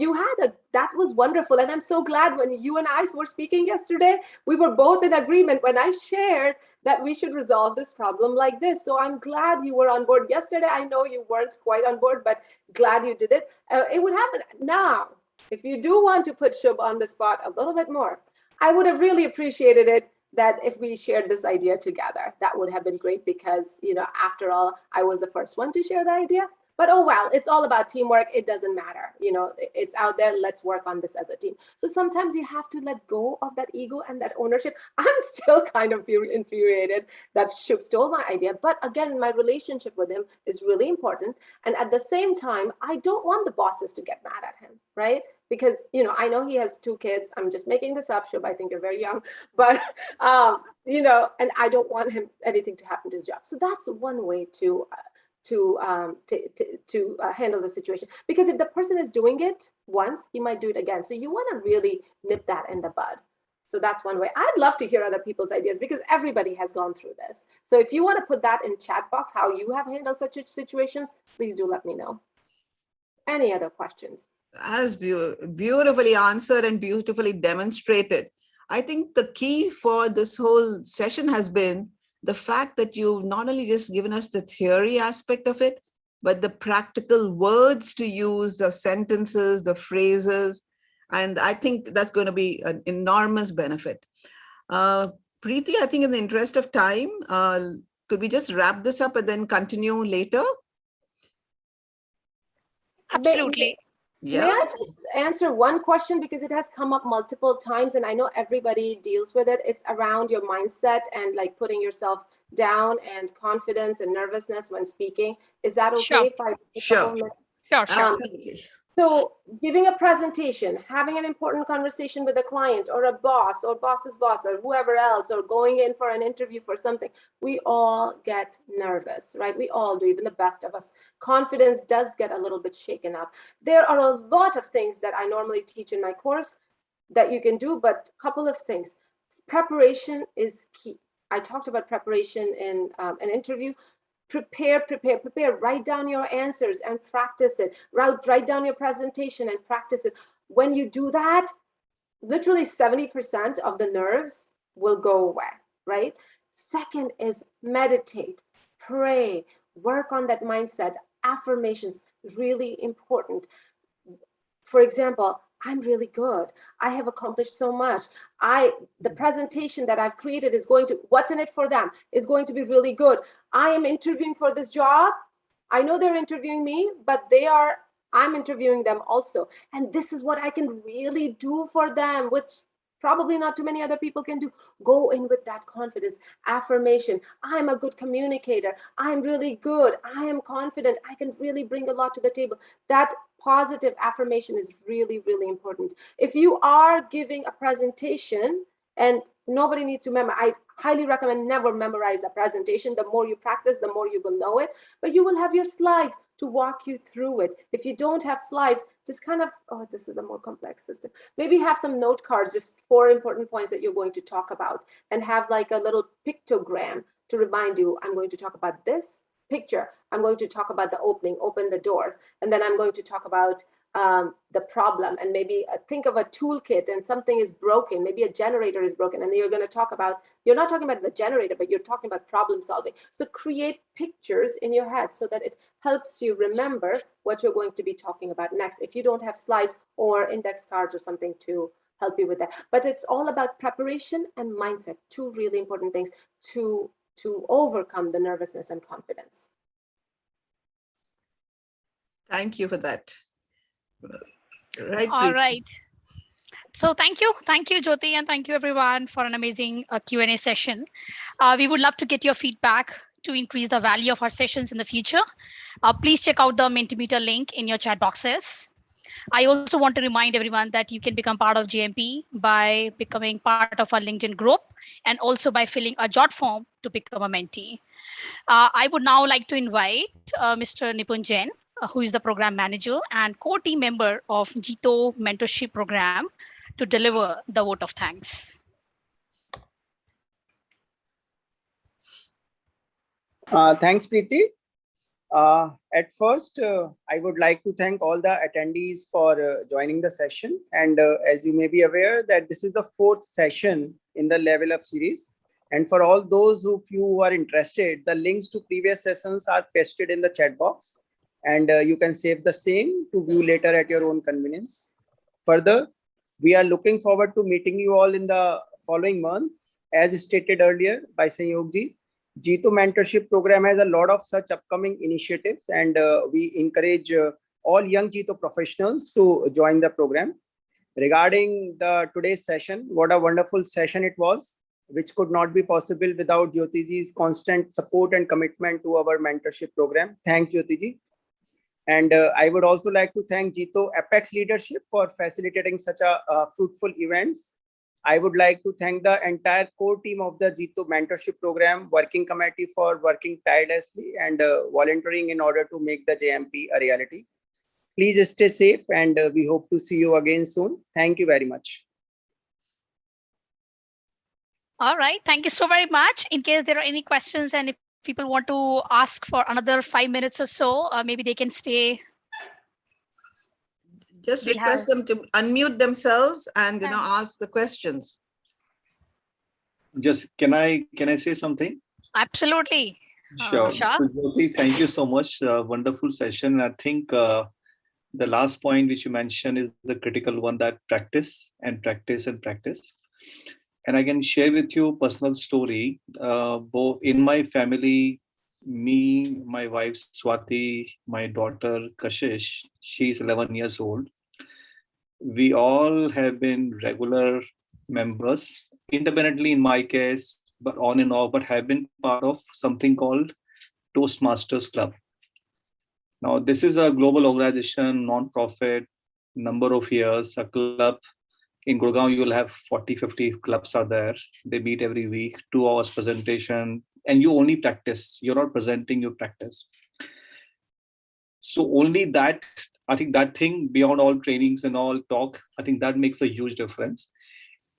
that was wonderful. And I'm so glad when you and I were speaking yesterday, we were both in agreement when I shared that we should resolve this problem like this. So I'm glad you were on board yesterday. I know you weren't quite on board, but glad you did it. It would happen now. If you do want to put Shub on the spot a little bit more, I would have really appreciated it that if we shared this idea together. That would have been great because, after all, I was the first one to share the idea. But oh well, it's all about teamwork. It doesn't matter. It's out there. Let's work on this as a team. So sometimes you have to let go of that ego and that ownership. I'm still kind of infuriated that Shub stole my idea. But again, my relationship with him is really important. And at the same time, I don't want the bosses to get mad at him, right? Because, I know he has 2 kids. I'm just making this up, Shub. I think you're very young. But, and I don't want anything to happen to his job. So that's one way to handle the situation, because if the person is doing it once, he might do it again. So you want to really nip that in the bud. So that's one way. I'd love to hear other people's ideas because everybody has gone through this. So if you want to put that in chat box, how you have handled such situations, please do let me know. Any other questions? As beautifully answered and beautifully demonstrated. I think the key for this whole session has been the fact that you've not only just given us the theory aspect of it, but the practical words to use, the sentences, the phrases. And I think that's going to be an enormous benefit. Preeti, I think in the interest of time, could we just wrap this up and then continue later? Absolutely. May I just answer one question, because it has come up multiple times and I know everybody deals with it. It's around your mindset and like putting yourself down and confidence and nervousness when speaking. Is that okay if I take a couple of minutes? Sure. So giving a presentation, having an important conversation with a client or a boss or boss's boss or whoever else, or going in for an interview for something, we all get nervous, right? We all do, even the best of us. Confidence does get a little bit shaken up. There are a lot of things that I normally teach in my course that you can do, but a couple of things. Preparation is key. I talked about preparation in an interview. Prepare, write down your answers and practice it. Write down your presentation and practice it. When you do that, literally 70% of the nerves will go away, right? Second is meditate, pray, work on that mindset. Affirmations, really important. For example, I'm really good. I have accomplished so much. The presentation that I've created is going to, what's in it for them, is going to be really good. I am interviewing for this job. I know they're interviewing me, but I'm interviewing them also. And this is what I can really do for them, which probably not too many other people can do. Go in with that confidence. Affirmation. I'm a good communicator. I'm really good. I am confident. I can really bring a lot to the table. That positive affirmation is really, really important. If you are giving a presentation, and nobody needs to memorize, I highly recommend never memorize a presentation. The more you practice, the more you will know it, but you will have your slides to walk you through it. If you don't have slides, just kind of, oh, this is a more complex system. Maybe have some note cards, just 4 important points that you're going to talk about, and have like a little pictogram to remind you, I'm going to talk about this picture. I'm going to talk about the opening, open the doors, and then I'm going to talk about the problem, and maybe think of a toolkit and something is broken, maybe a generator is broken, and you're going to talk about, you're not talking about the generator, but you're talking about problem solving. So create pictures in your head so that it helps you remember what you're going to be talking about next, if you don't have slides or index cards or something to help you with that. But it's all about preparation and mindset, 2 really important things to overcome the nervousness and confidence. Thank you for that. Right. All right. So thank you, Jyoti, and thank you everyone for an amazing Q&A session. We would love to get your feedback to increase the value of our sessions in the future. Please check out the Mentimeter link in your chat boxes. I also want to remind everyone that you can become part of JMP by becoming part of our LinkedIn group, and also by filling a jot form to become a mentee. I would now like to invite Mr. Nipun Jain, who is the program manager and core team member of JITO mentorship program, to deliver the vote of thanks. Thanks, Preeti. At first, I would like to thank all the attendees for joining the session. And as you may be aware, that this is the 4th session in the Level Up series. And for all those of you who are interested, the links to previous sessions are pasted in the chat box. And you can save the same to view later at your own convenience. Further, we are looking forward to meeting you all in the following months. As stated earlier by Sanyog ji, JITO mentorship program has a lot of such upcoming initiatives, and we encourage all young JITO professionals to join the program. Regarding today's session, what a wonderful session it was, which could not be possible without Jyoti ji's constant support and commitment to our mentorship program. Thanks, Jyoti ji. And I would also like to thank JITO Apex leadership for facilitating such a fruitful events. I would like to thank the entire core team of the JITO mentorship program working committee for working tirelessly and volunteering in order to make the JMP a reality. Please stay safe, and we hope to see you again soon. Thank you very much. All right, thank you so very much. In case there are any questions, and if people want to ask for another 5 minutes or so, maybe they can stay. Just request them to unmute themselves and ask the questions. Just can I say something? Absolutely. Sure. So, Jyoti, thank you so much. Wonderful session. I think the last point which you mentioned is the critical one, that practice and practice and practice. And I can share with you a personal story. Both in my family, me, my wife Swati, my daughter Kashish, she's 11 years old. We all have been regular members, independently in my case, but on and off, but have been part of something called Toastmasters Club. Now, this is a global organization, non-profit, number of years, a club. In Gurgaon, you'll have 40, 50 clubs are there. They meet every week, 2 hours presentation, and you only practice. You're not presenting, you practice. So only that, I think that thing beyond all trainings and all talk, I think that makes a huge difference.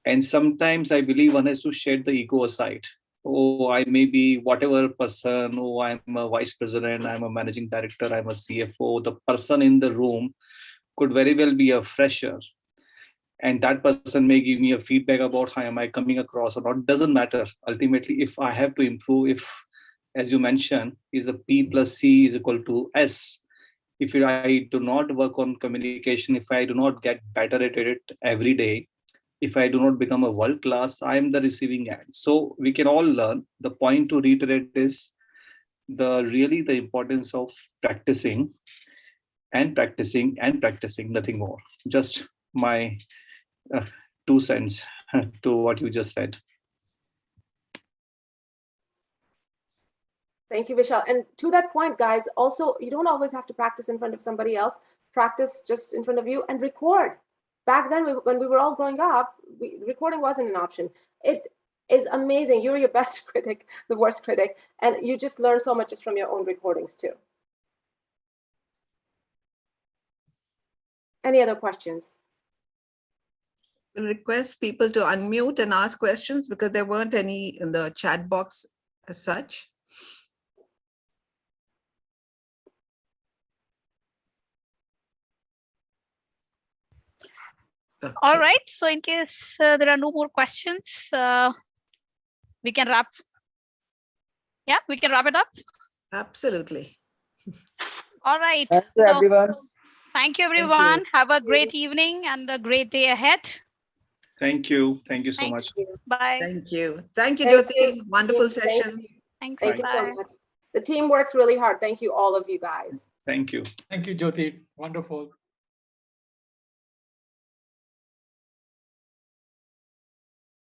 And sometimes I believe one has to shed the ego aside. Oh, I may be whatever person. Oh, I'm a vice president. I'm a managing director. I'm a CFO. The person in the room could very well be a fresher. And that person may give me a feedback about how am I coming across or not. Doesn't matter. Ultimately, if I have to improve, if, as you mentioned, is the P plus C is equal to S. If I do not work on communication, if I do not get better at it every day, if I do not become a world class, I am the receiving end. So we can all learn. The point to reiterate is the importance of practicing and practicing and practicing, nothing more. Just my 2 cents to what you just said. Thank you, Vishal. And to that point, guys, also, you don't always have to practice in front of somebody else. Practice just in front of you and record. Back then, when we were all growing up, recording wasn't an option. It is amazing. You're your best critic, the worst critic, and you just learn so much just from your own recordings too. Any other questions? We'll request people to unmute and ask questions because there weren't any in the chat box as such. Okay. All right. So in case there are no more questions, we can wrap. Yeah, we can wrap it up. Absolutely. All right. Thank you, everyone. Thank you, everyone. Have a great evening and a great day ahead. Thank you. Thank you so much. Bye. Thank you. Thank you, Jyoti. Wonderful session. Thanks. Thank you so much. The team works really hard. Thank you, all of you guys. Thank you. Thank you, Jyoti. Wonderful.